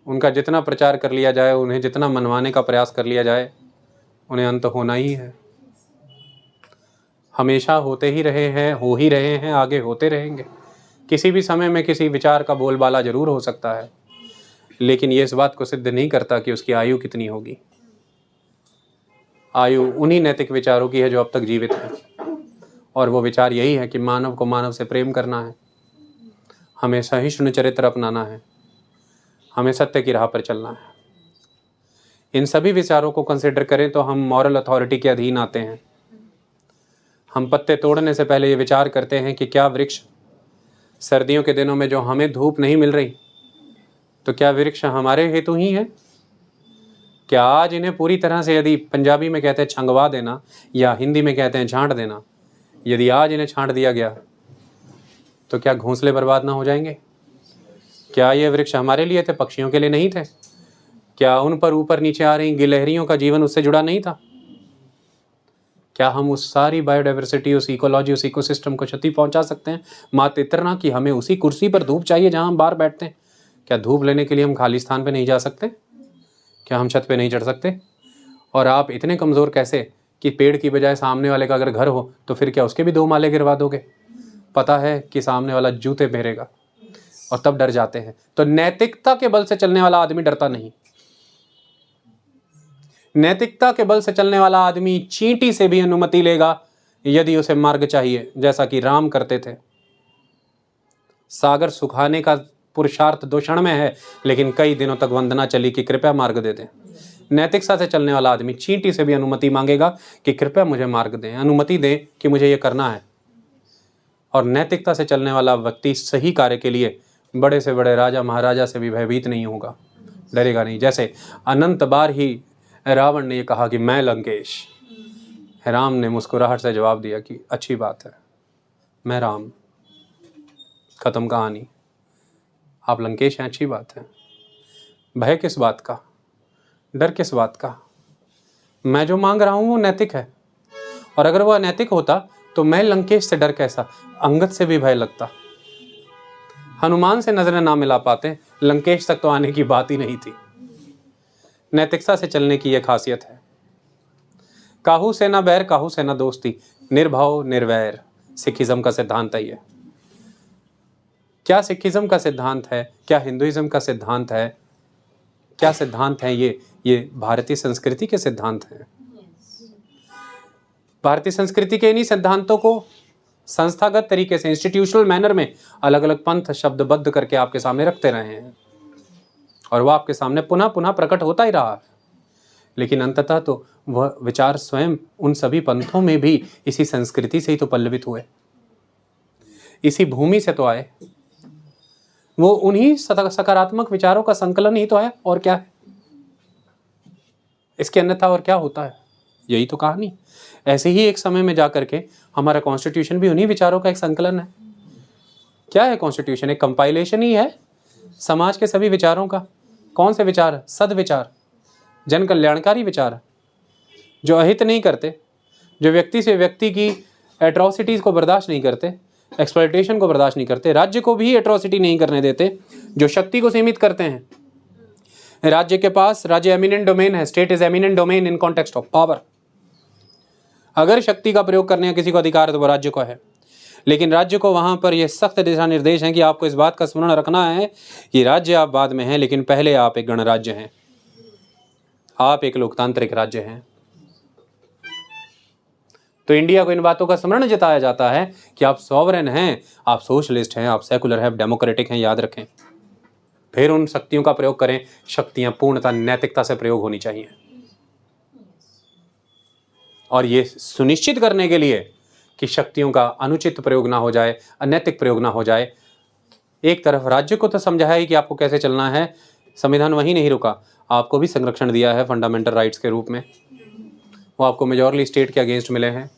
S1: उनका जितना प्रचार कर लिया जाए, उन्हें जितना मनवाने का प्रयास कर लिया जाए, उन्हें अंत होना ही है। हमेशा होते ही रहे हैं, हो ही रहे हैं, आगे होते रहेंगे। किसी भी समय में किसी विचार का बोलबाला जरूर हो सकता है, लेकिन ये इस बात को सिद्ध नहीं करता कि उसकी आयु कितनी होगी। आयु उन्हीं नैतिक विचारों की है जो अब तक जीवित है, और वो विचार यही है कि मानव को मानव से प्रेम करना है, हमें सहिष्णु चरित्र अपनाना है, हमें सत्य की राह पर चलना है। इन सभी विचारों को कंसिडर करें तो हम मॉरल अथॉरिटी के अधीन आते हैं। हम पत्ते तोड़ने से पहले ये विचार करते हैं कि क्या वृक्ष, सर्दियों के दिनों में जो हमें धूप नहीं मिल रही, तो क्या वृक्ष हमारे हेतु ही है? क्या आज इन्हें पूरी तरह से, यदि पंजाबी में कहते हैं छंगवा देना या हिंदी में कहते हैं छांट देना, यदि आज इन्हें छांट दिया गया तो क्या घोंसले बर्बाद ना हो जाएंगे? क्या ये वृक्ष हमारे लिए थे, पक्षियों के लिए नहीं थे? क्या उन पर ऊपर नीचे आ रही गिलहरियों का जीवन उससे जुड़ा नहीं था? क्या हम उस सारी बायोडाइवर्सिटी, उस इकोलॉजी, उस इकोसिस्टम को क्षति पहुंचा सकते हैं मात्र इतना कि हमें उसी कुर्सी पर धूप चाहिए जहां हम बाहर बैठते हैं? क्या धूप लेने के लिए हम खाली स्थान पे नहीं जा सकते? क्या हम छत पे नहीं चढ़ सकते? और आप इतने कमज़ोर कैसे कि पेड़ की बजाय सामने वाले का अगर घर हो तो फिर क्या उसके भी 2 माले गिरवा दोगे? पता है कि सामने वाला जूते पहनेगा, और तब डर जाते हैं। तो नैतिकता के बल से चलने वाला आदमी डरता नहीं। नैतिकता के बल से चलने वाला आदमी चींटी से भी अनुमति लेगा यदि उसे मार्ग चाहिए, जैसा कि राम करते थे। सागर सुखाने का पुरुषार्थ 2 क्षण में है, लेकिन कई दिनों तक वंदना चली कि कृपया मार्ग दे दें। नैतिकता से चलने वाला आदमी चींटी से भी अनुमति मांगेगा कि कृपया मुझे मार्ग दें, अनुमति दें कि मुझे ये करना है। और नैतिकता से चलने वाला व्यक्ति सही कार्य के लिए बड़े से बड़े राजा महाराजा से भी भयभीत नहीं होगा, डरेगा नहीं। जैसे अनंत बार ही रावण ने ये कहा कि मैं लंकेश, राम ने मुस्कुराहट से जवाब दिया कि अच्छी बात है, मैं राम, खत्म कहानी। आप लंकेश हैं, अच्छी बात है। भय किस बात का, डर किस बात का? मैं जो मांग रहा हूं वो नैतिक है, और अगर वो अनैतिक होता तो मैं लंकेश से डर कैसा, अंगद से भी भय लगता। हनुमान से नजरें ना मिला पाते, लंकेश तक तो आने की बात ही नहीं थी। नैतिकता से चलने की यह खासियत है। काहू से ना बैर, काहू से ना दोस्ती, निर्भव निर्वैर, सिखिज्म का सिद्धांत है ये। क्या सिखिज्म का सिद्धांत है, क्या हिंदुइज्म का सिद्धांत है, क्या सिद्धांत है ये भारतीय संस्कृति के सिद्धांत हैं। भारतीय संस्कृति के इन्हीं सिद्धांतों को संस्थागत तरीके से, इंस्टीट्यूशनल मैनर में अलग अलग पंथ शब्दबद्ध करके आपके सामने रखते रहे हैं, और वह आपके सामने पुनः पुनः प्रकट होता ही रहा है। लेकिन अंततः तो वह विचार स्वयं उन सभी पंथों में भी इसी संस्कृति से ही तो पल्लवित हुए, इसी भूमि से तो आए। वो उन्हीं सकारात्मक विचारों का संकलन ही तो है, और क्या है इसके अन्यथा, और क्या होता है? यही तो कहानी। ऐसे ही एक समय में जाकर के हमारा कॉन्स्टिट्यूशन भी उन्हीं विचारों का एक संकलन है। क्या है कॉन्स्टिट्यूशन? एक कंपाइलेशन ही है समाज के सभी विचारों का। कौन से विचार? सद्विचार, जन कल्याणकारी विचार, जो अहित नहीं करते, जो व्यक्ति से व्यक्ति की एट्रोसिटीज़ को बर्दाश्त नहीं करते, एक्सप्लॉयटेशन को बर्दाश्त नहीं करते, राज्य को भी एट्रोसिटी नहीं करने देते, जो शक्ति को सीमित करते हैं। राज्य के पास, राज्य एमिनेंट डोमेन है, state is eminent domain in context of power. अगर शक्ति का प्रयोग करने का किसी को अधिकार है तो वो राज्य को है, लेकिन राज्य को वहाँ पर ये सख्त दिशा निर्देश हैं कि आपको इस बात का स्मरण रखना है कि राज्य आप बाद में हैं, लेकिन पहले आप एक गणराज्य हैं, आप एक लोकतांत्रिक राज्य हैं। तो इंडिया को इन बातों का स्मरण जताया जाता है कि आप सॉवरेन हैं, आप सोशलिस्ट हैं, आप सेकुलर हैं, डेमोक्रेटिक हैं, याद रखें। फिर उन शक्तियों का प्रयोग करें, शक्तियां पूर्णतः नैतिकता से प्रयोग होनी चाहिए। और ये सुनिश्चित करने के लिए कि शक्तियों का अनुचित प्रयोग ना हो जाए, अनैतिक प्रयोग ना हो जाए। एक तरफ राज्य को तो समझाया ही कि आपको कैसे चलना है, संविधान वहीं नहीं रुका, आपको भी संरक्षण दिया है फंडामेंटल राइट्स के रूप में। वो आपको मेजॉरली स्टेट के अगेंस्ट मिले हैं।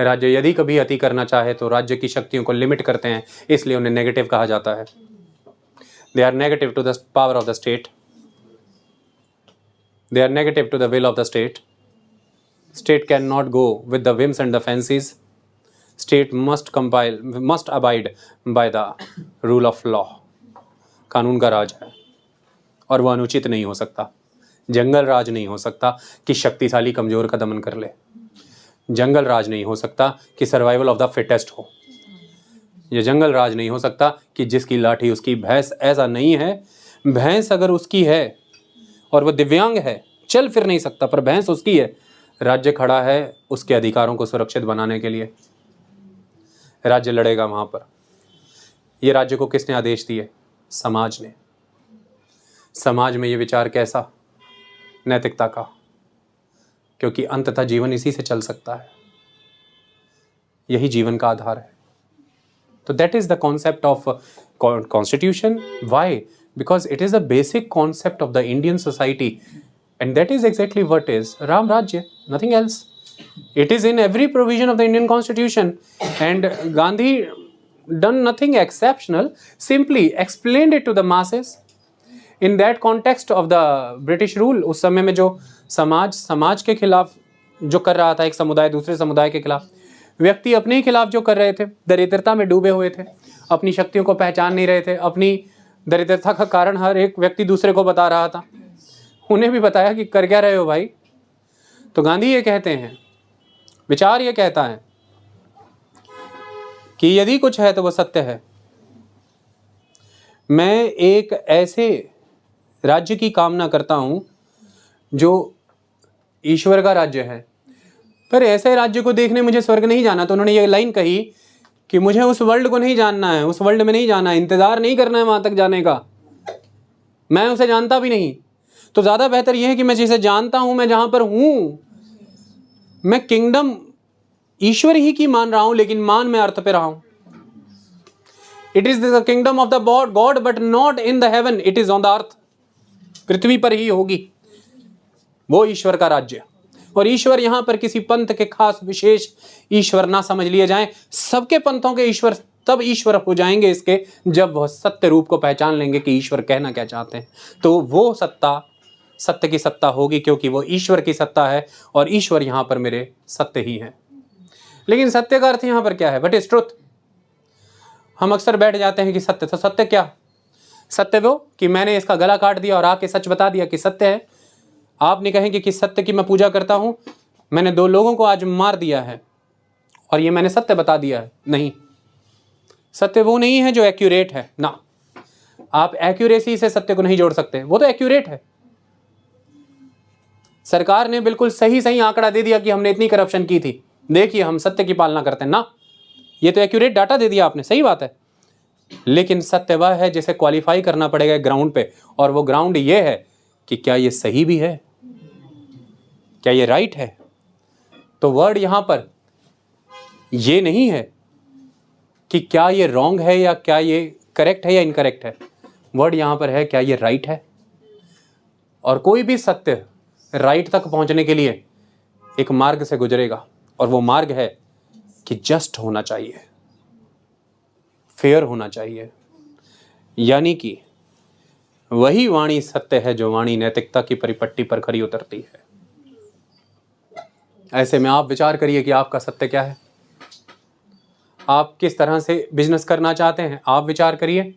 S1: राज्य यदि कभी अति करना चाहे तो राज्य की शक्तियों को लिमिट करते हैं, इसलिए उन्हें नेगेटिव कहा जाता है। They are negative to the power of the state, they are negative to the will of the state. State can not go with the whims and the fancies. State must abide by the rule of law. कानून का राज है और वह अनुचित नहीं हो सकता। जंगल राज नहीं हो सकता कि शक्तिशाली कमजोर का दमन कर ले। जंगल राज नहीं हो सकता कि सर्वाइवल ऑफ द फिटेस्ट हो। यह जंगल राज नहीं हो सकता कि जिसकी लाठी उसकी भैंस। ऐसा नहीं है। भैंस अगर उसकी है और वह दिव्यांग है, चल फिर नहीं सकता, पर भैंस उसकी है, राज्य खड़ा है उसके अधिकारों को सुरक्षित बनाने के लिए। राज्य लड़ेगा वहां पर। यह राज्य को किसने आदेश दिए? समाज ने। समाज में यह विचार कैसा? नैतिकता का, क्योंकि अंततः जीवन इसी से चल सकता है। यही जीवन का आधार है। तो that is the concept of constitution. Why? Because it is the basic concept of the Indian society and that is exactly what is Ram Rajya, nothing else. It is in every provision of the Indian Constitution, and Gandhi done nothing exceptional, simply explained it to the masses. In that context of the British rule, उस समय में जो समाज के खिलाफ जो कर रहा था, एक समुदाय दूसरे समुदाय के खिलाफ, व्यक्ति अपने ही खिलाफ जो कर रहे थे, दरिद्रता में डूबे हुए थे, अपनी शक्तियों को पहचान नहीं रहे थे, अपनी दरिद्रता का कारण हर एक व्यक्ति दूसरे को बता रहा था, उन्हें भी बताया कि कर क्या रहे हो भाई. तो गांधी ये कहते हैं, विचार ये कहता है कि यदि कुछ है तो वह सत्य है. मैं एक ऐसे राज्य की कामना करता हूं जो ईश्वर का राज्य है, पर ऐसे राज्य को देखने मुझे स्वर्ग नहीं जाना. तो उन्होंने ये लाइन कही कि मुझे उस वर्ल्ड को नहीं जानना है, उस वर्ल्ड में नहीं जाना है, इंतजार नहीं करना है वहां तक जाने का, मैं उसे जानता भी नहीं. तो ज्यादा बेहतर यह है कि मैं जिसे जानता हूं, मैं जहां पर हूं, मैं किंगडम ईश्वर ही की मान रहा हूं, लेकिन मान मैं अर्थ पे रहा हूं. It is the kingdom of the god but not in the heaven, it is on the earth. पृथ्वी पर ही होगी वो ईश्वर का राज्य. और ईश्वर यहां पर किसी पंथ के खास विशेष ईश्वर ना समझ लिए जाएं. सबके पंथों के ईश्वर तब ईश्वर हो जाएंगे इसके जब वह सत्य रूप को पहचान लेंगे कि ईश्वर कहना क्या चाहते हैं. तो वो सत्ता सत्य की सत्ता होगी, क्योंकि वो ईश्वर की सत्ता है और ईश्वर यहां पर मेरे सत्य ही है. लेकिन सत्य का अर्थ यहां पर क्या है? What is truth. हम अक्सर बैठ जाते हैं कि सत्य, तो सत्य क्या? सत्य वो कि मैंने इसका गला काट दिया और आके सच बता दिया कि सत्य है. आप नहीं कहेंगे कि सत्य की मैं पूजा करता हूं, मैंने 2 लोगों को आज मार दिया है और ये मैंने सत्य बता दिया है. नहीं, सत्य वो नहीं है जो एक्यूरेट है ना. आप एक्यूरेसी से सत्य को नहीं जोड़ सकते, वो तो एक्यूरेट है. सरकार ने बिल्कुल सही आंकड़ा दे दिया कि हमने इतनी करप्शन की थी, देखिए हम सत्य की पालना करते हैं ना. ये तो एक्यूरेट डाटा दे दिया आपने, सही बात है. लेकिन सत्य वह है जिसे क्वालिफाई करना पड़ेगा ग्राउंड पे, और वो ग्राउंड ये है कि क्या ये सही भी है, क्या ये राइट है. तो वर्ड यहां पर ये नहीं है कि क्या ये रॉन्ग है या क्या ये करेक्ट है या इनकरेक्ट है. वर्ड यहां पर है क्या ये राइट है. और कोई भी सत्य राइट तक पहुंचने के लिए एक मार्ग से गुजरेगा, और वो मार्ग है कि जस्ट होना चाहिए, फेयर होना चाहिए. यानी कि वही वाणी सत्य है जो वाणी नैतिकता की परिपट्टी पर खरी उतरती है. ऐसे में आप विचार करिए कि आपका सत्य क्या है. आप किस तरह से बिजनेस करना चाहते हैं. आप विचार करिए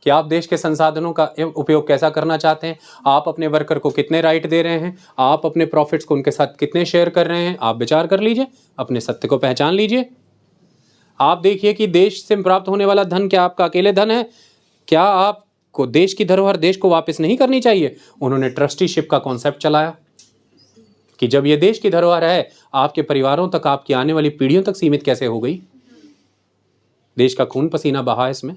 S1: कि आप देश के संसाधनों का उपयोग कैसा करना चाहते हैं. आप अपने वर्कर को कितने राइट दे रहे हैं, आप अपने प्रॉफिट्स को उनके साथ कितने शेयर कर रहे हैं. आप विचार कर लीजिए, अपने सत्य को पहचान लीजिए. आप देखिए कि देश से प्राप्त होने वाला धन क्या आपका अकेले धन है. क्या आपको देश की धरोहर देश को वापस नहीं करनी चाहिए. उन्होंने ट्रस्टीशिप का कॉन्सेप्ट चलाया कि जब ये देश की धरोहर है, आपके परिवारों तक, आपकी आने वाली पीढ़ियों तक सीमित कैसे हो गई. देश का खून पसीना बहा इसमें.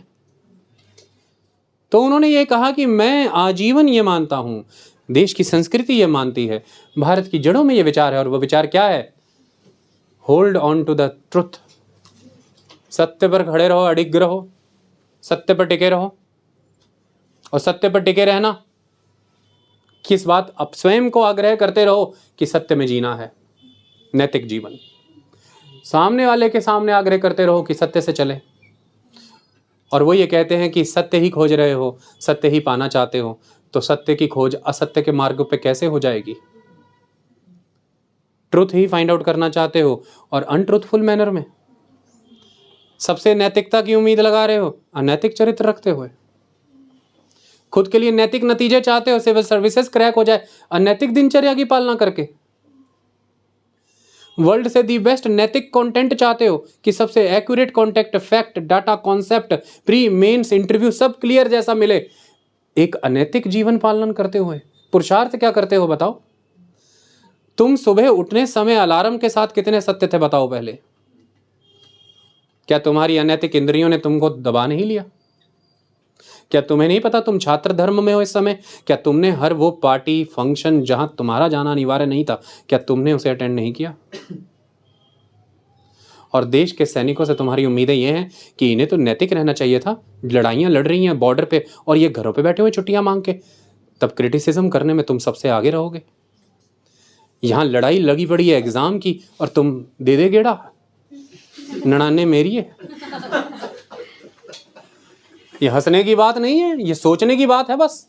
S1: तो उन्होंने ये कहा कि मैं आजीवन ये मानता हूं, देश की संस्कृति ये मानती है, भारत की जड़ों में ये विचार है. और वो विचार क्या है? Hold on to the truth. सत्य पर खड़े रहो, अडिग रहो, सत्य पर टिके रहो. और सत्य पर टिके रहना किस बात? अब स्वयं को आग्रह करते रहो कि सत्य में जीना है. नैतिक जीवन। सामने वाले के सामने आग्रह करते रहो कि सत्य से चले, और वो ये कहते हैं कि सत्य ही खोज रहे हो, सत्य ही पाना चाहते हो, तो सत्य की खोज असत्य के मार्ग पे कैसे हो जाएगी? ट्रुथ ही फाइंड आउट करना चाहते हो और अनट्रुथफुल मैनर में। सबसे नैतिकता की उम्मीद लगा रहे हो अनैतिक चरित्र रखते हुए। खुद के लिए नैतिक नतीजे चाहते हो, सिविल सर्विसेज क्रैक हो जाए अनैतिक दिनचर्या की पालना करके। वर्ल्ड से दी बेस्ट नैतिक कंटेंट चाहते हो कि सबसे accurate contact, fact, data, concept, pre mains, interview सब क्लियर जैसा मिले, एक अनैतिक जीवन पालन करते हुए पुरुषार्थ क्या करते हो बताओ? तुम सुबह उठने समय अलार्म के साथ कितने सत्य थे बताओ पहले? क्या तुम्हारी अनैतिक इंद्रियों ने तुमको दबा नहीं लिया? क्या तुम्हें नहीं पता तुम छात्र धर्म में हो इस समय? क्या तुमने हर वो पार्टी फंक्शन जहां तुम्हारा जाना अनिवार्य नहीं था, क्या तुमने उसे अटेंड नहीं किया? और देश के सैनिकों से तुम्हारी उम्मीदें ये हैं कि इन्हें तो नैतिक रहना चाहिए था, लड़ाइयां लड़ रही हैं बॉर्डर पे और ये घरों पे बैठे हुए छुट्टियां मांग के, तब क्रिटिसिज्म करने में तुम सबसे आगे रहोगे। यहां लड़ाई लगी पड़ी है एग्जाम की और तुम दे दे गेड़ा, 99 मेरी है। ये हंसने की बात नहीं है, ये सोचने की बात है। बस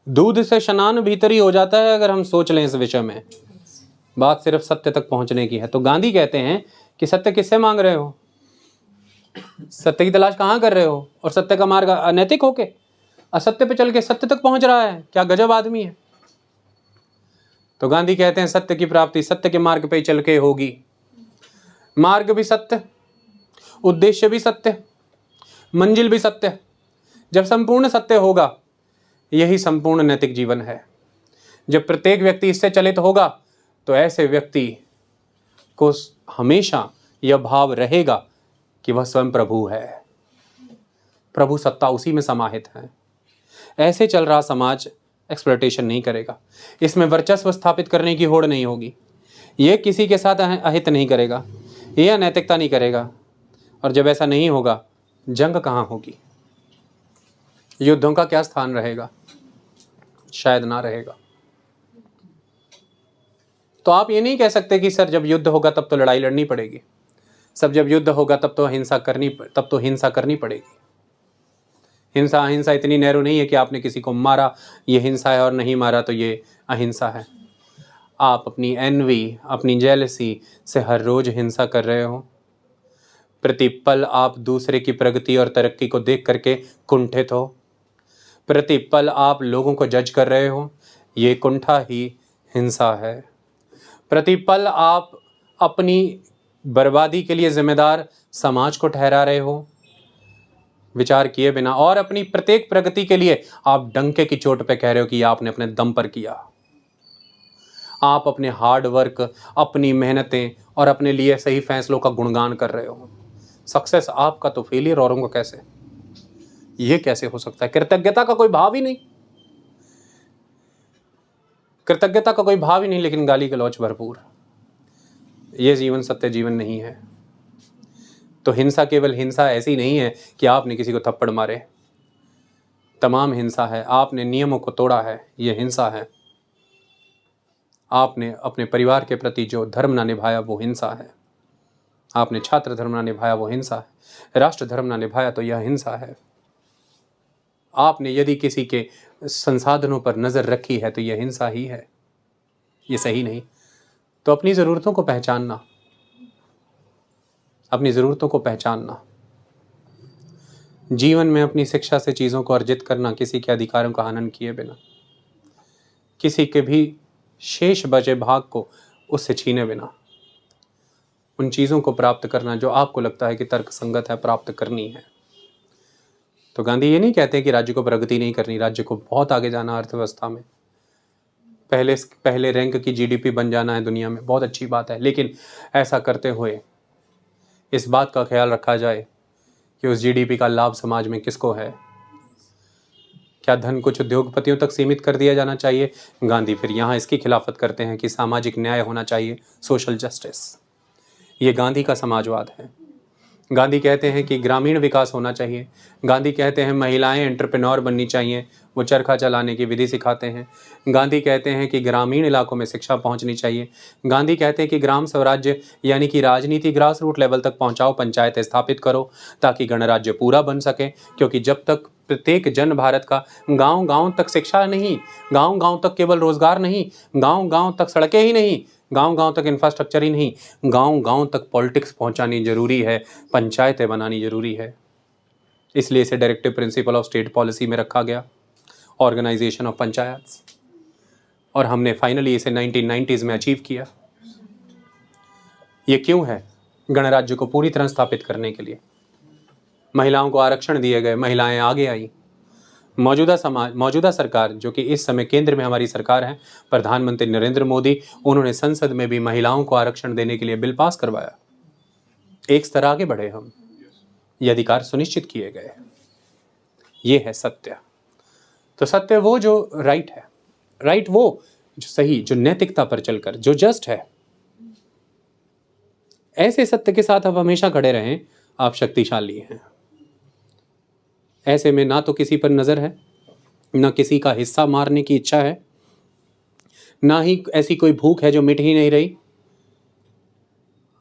S1: दूध से स्नान भीतर ही हो जाता है अगर हम सोच लें इस विषय में। बात सिर्फ सत्य तक पहुंचने की है। तो गांधी कहते हैं कि सत्य किससे मांग रहे हो? सत्य की तलाश कहां कर रहे हो? और सत्य का मार्ग अनैतिक होके असत्य पे चल के सत्य तक पहुंच रहा है, क्या गजब आदमी है। तो गांधी कहते हैं सत्य की प्राप्ति सत्य के मार्ग पे चल के होगी। मार्ग भी सत्य, उद्देश्य भी सत्य, मंजिल भी सत्य। जब संपूर्ण सत्य होगा, यही संपूर्ण नैतिक जीवन है। जब प्रत्येक व्यक्ति इससे चलित होगा तो ऐसे व्यक्ति को हमेशा यह भाव रहेगा कि वह स्वयं प्रभु है, प्रभु सत्ता उसी में समाहित है। ऐसे चल रहा समाज एक्सप्लॉयटेशन नहीं करेगा, इसमें वर्चस्व स्थापित करने की होड़ नहीं होगी, यह किसी के साथ अहित नहीं करेगा, यह अनैतिकता नहीं करेगा। और जब ऐसा नहीं होगा, जंग कहाँ होगी? युद्धों का क्या स्थान रहेगा? शायद ना रहेगा। तो आप ये नहीं कह सकते कि सर जब युद्ध होगा तब तो लड़ाई लड़नी पड़ेगी, सब जब युद्ध होगा तब तो हिंसा करनी पड़ेगी। हिंसा अहिंसा इतनी नैरो नहीं है कि आपने किसी को मारा ये हिंसा है और नहीं मारा तो ये अहिंसा है। आप अपनी एनवी, अपनी जेलसी से हर रोज हिंसा कर रहे हो। प्रतिपल आप दूसरे की प्रगति और तरक्की को देख करके कुंठित हो। प्रतिपल आप लोगों को जज कर रहे हो, ये कुंठा ही हिंसा है। प्रतिपल आप अपनी बर्बादी के लिए जिम्मेदार समाज को ठहरा रहे हो विचार किए बिना, और अपनी प्रत्येक प्रगति के लिए आप डंके की चोट पे कह रहे हो कि आपने अपने दम पर किया। आप अपने हार्ड वर्क, अपनी मेहनतें और अपने लिए सही फैसलों का गुणगान कर रहे हो। सक्सेस आपका तो फेलियर औरों का कैसे? ये कैसे हो सकता है? कृतज्ञता का कोई भाव ही नहीं, कृतज्ञता का कोई भाव ही नहीं, लेकिन गाली गलौच भरपूर। यह जीवन सत्य जीवन नहीं है। तो हिंसा केवल हिंसा ऐसी नहीं है कि आपने किसी को थप्पड़ मारे, तमाम हिंसा है। आपने नियमों को तोड़ा है, यह हिंसा है। आपने अपने परिवार के प्रति जो धर्म ना निभाया वो हिंसा है। आपने छात्र धर्म ना निभाया वो हिंसा है। राष्ट्र धर्म ना निभाया तो यह हिंसा है। आपने यदि किसी के संसाधनों पर नजर रखी है तो यह हिंसा ही है, ये सही नहीं। तो अपनी ज़रूरतों को पहचानना, अपनी ज़रूरतों को पहचानना, जीवन में अपनी शिक्षा से चीज़ों को अर्जित करना, किसी के अधिकारों का हनन किए बिना, किसी के भी शेष बचे भाग को उससे छीने बिना, उन चीज़ों को प्राप्त करना जो आपको लगता है कि तर्कसंगत है, प्राप्त करनी है। तो गांधी ये नहीं कहते कि राज्य को प्रगति नहीं करनी, राज्य को बहुत आगे जाना, अर्थव्यवस्था में पहले रैंक की जीडीपी बन जाना है दुनिया में, बहुत अच्छी बात है। लेकिन ऐसा करते हुए इस बात का ख्याल रखा जाए कि उस जीडीपी का लाभ समाज में किसको है। क्या धन कुछ उद्योगपतियों तक सीमित कर दिया जाना चाहिए? गांधी फिर यहाँ इसकी खिलाफत करते हैं कि सामाजिक न्याय होना चाहिए, सोशल जस्टिस। ये गांधी का समाजवाद है। गांधी कहते हैं कि ग्रामीण विकास होना चाहिए। गांधी कहते हैं महिलाएं एंटरप्रेन्योर बननी चाहिए, वो चरखा चलाने की विधि सिखाते हैं। गांधी कहते हैं कि ग्रामीण इलाकों में शिक्षा पहुंचनी चाहिए। गांधी कहते हैं कि ग्राम स्वराज्य यानी कि राजनीति ग्रास रूट लेवल तक पहुंचाओ, पंचायतें स्थापित करो ताकि गणराज्य पूरा बन सके। क्योंकि जब तक प्रत्येक जन भारत का गांव गांव तक शिक्षा नहीं, गांव गांव तक केवल रोजगार नहीं, गांव गांव तक सड़कें ही नहीं, गांव गांव तक इंफ्रास्ट्रक्चर ही नहीं, गांव गांव तक पॉलिटिक्स पहुंचानी जरूरी है, पंचायतें बनानी जरूरी है। इसलिए इसे directive principle of state policy में रखा गया, ऑर्गेनाइजेशन ऑफ पंचायत, और हमने फाइनली इसे 1990s में अचीव किया। ये क्यों है? गणराज्य को पूरी तरह स्थापित करने के लिए। महिलाओं को आरक्षण दिए गए, महिलाएं आगे आई। मौजूदा सरकार, जो कि इस समय केंद्र में हमारी सरकार है, प्रधानमंत्री नरेंद्र मोदी, उन्होंने संसद में भी महिलाओं को आरक्षण देने के लिए बिल पास करवाया। एक स्तर आगे बढ़े हम, ये अधिकार सुनिश्चित किए गए। ये है सत्य। तो सत्य वो जो राइट है, राइट वो जो सही, जो नैतिकता पर चलकर, जो जस्ट है। ऐसे सत्य के साथ आप हमेशा खड़े रहें, आप शक्तिशाली हैं। ऐसे में ना तो किसी पर नजर है, ना किसी का हिस्सा मारने की इच्छा है, ना ही ऐसी कोई भूख है जो मिट ही नहीं रही।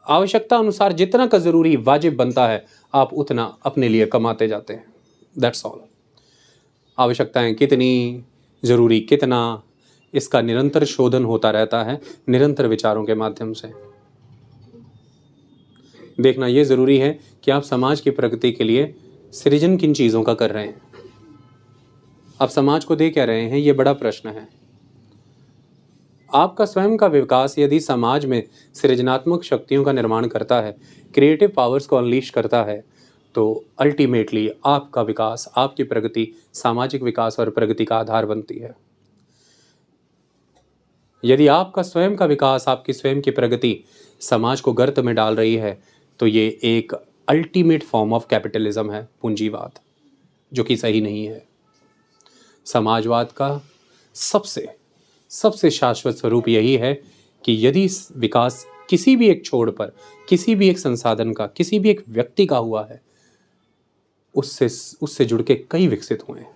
S1: आवश्यकता अनुसार जितना का जरूरी वाजिब बनता है, आप उतना अपने लिए कमाते जाते हैं। That's all. आवश्यकताएं कितनी, जरूरी कितना, इसका निरंतर शोधन होता रहता है, निरंतर विचारों के माध्यम से। देखना यह जरूरी है कि आप समाज की प्रगति के लिए सृजन किन चीजों का कर रहे हैं, आप समाज को दे क्या रहे हैं, यह बड़ा प्रश्न है। आपका स्वयं का विकास यदि समाज में सृजनात्मक शक्तियों का निर्माण करता है, क्रिएटिव पावर्स को अनलीश करता है, तो अल्टीमेटली आपका विकास, आपकी प्रगति सामाजिक विकास और प्रगति का आधार बनती है। यदि आपका स्वयं का विकास, आपकी स्वयं की प्रगति समाज को गर्त में डाल रही है, तो ये एक अल्टीमेट फॉर्म ऑफ कैपिटलिज्म है, पूंजीवाद, जो कि सही नहीं है। समाजवाद का सबसे शाश्वत स्वरूप यही है कि यदि विकास किसी भी एक छोर पर, किसी भी एक संसाधन का, किसी भी एक व्यक्ति का हुआ है, उससे जुड़ के कई विकसित हुए हैं,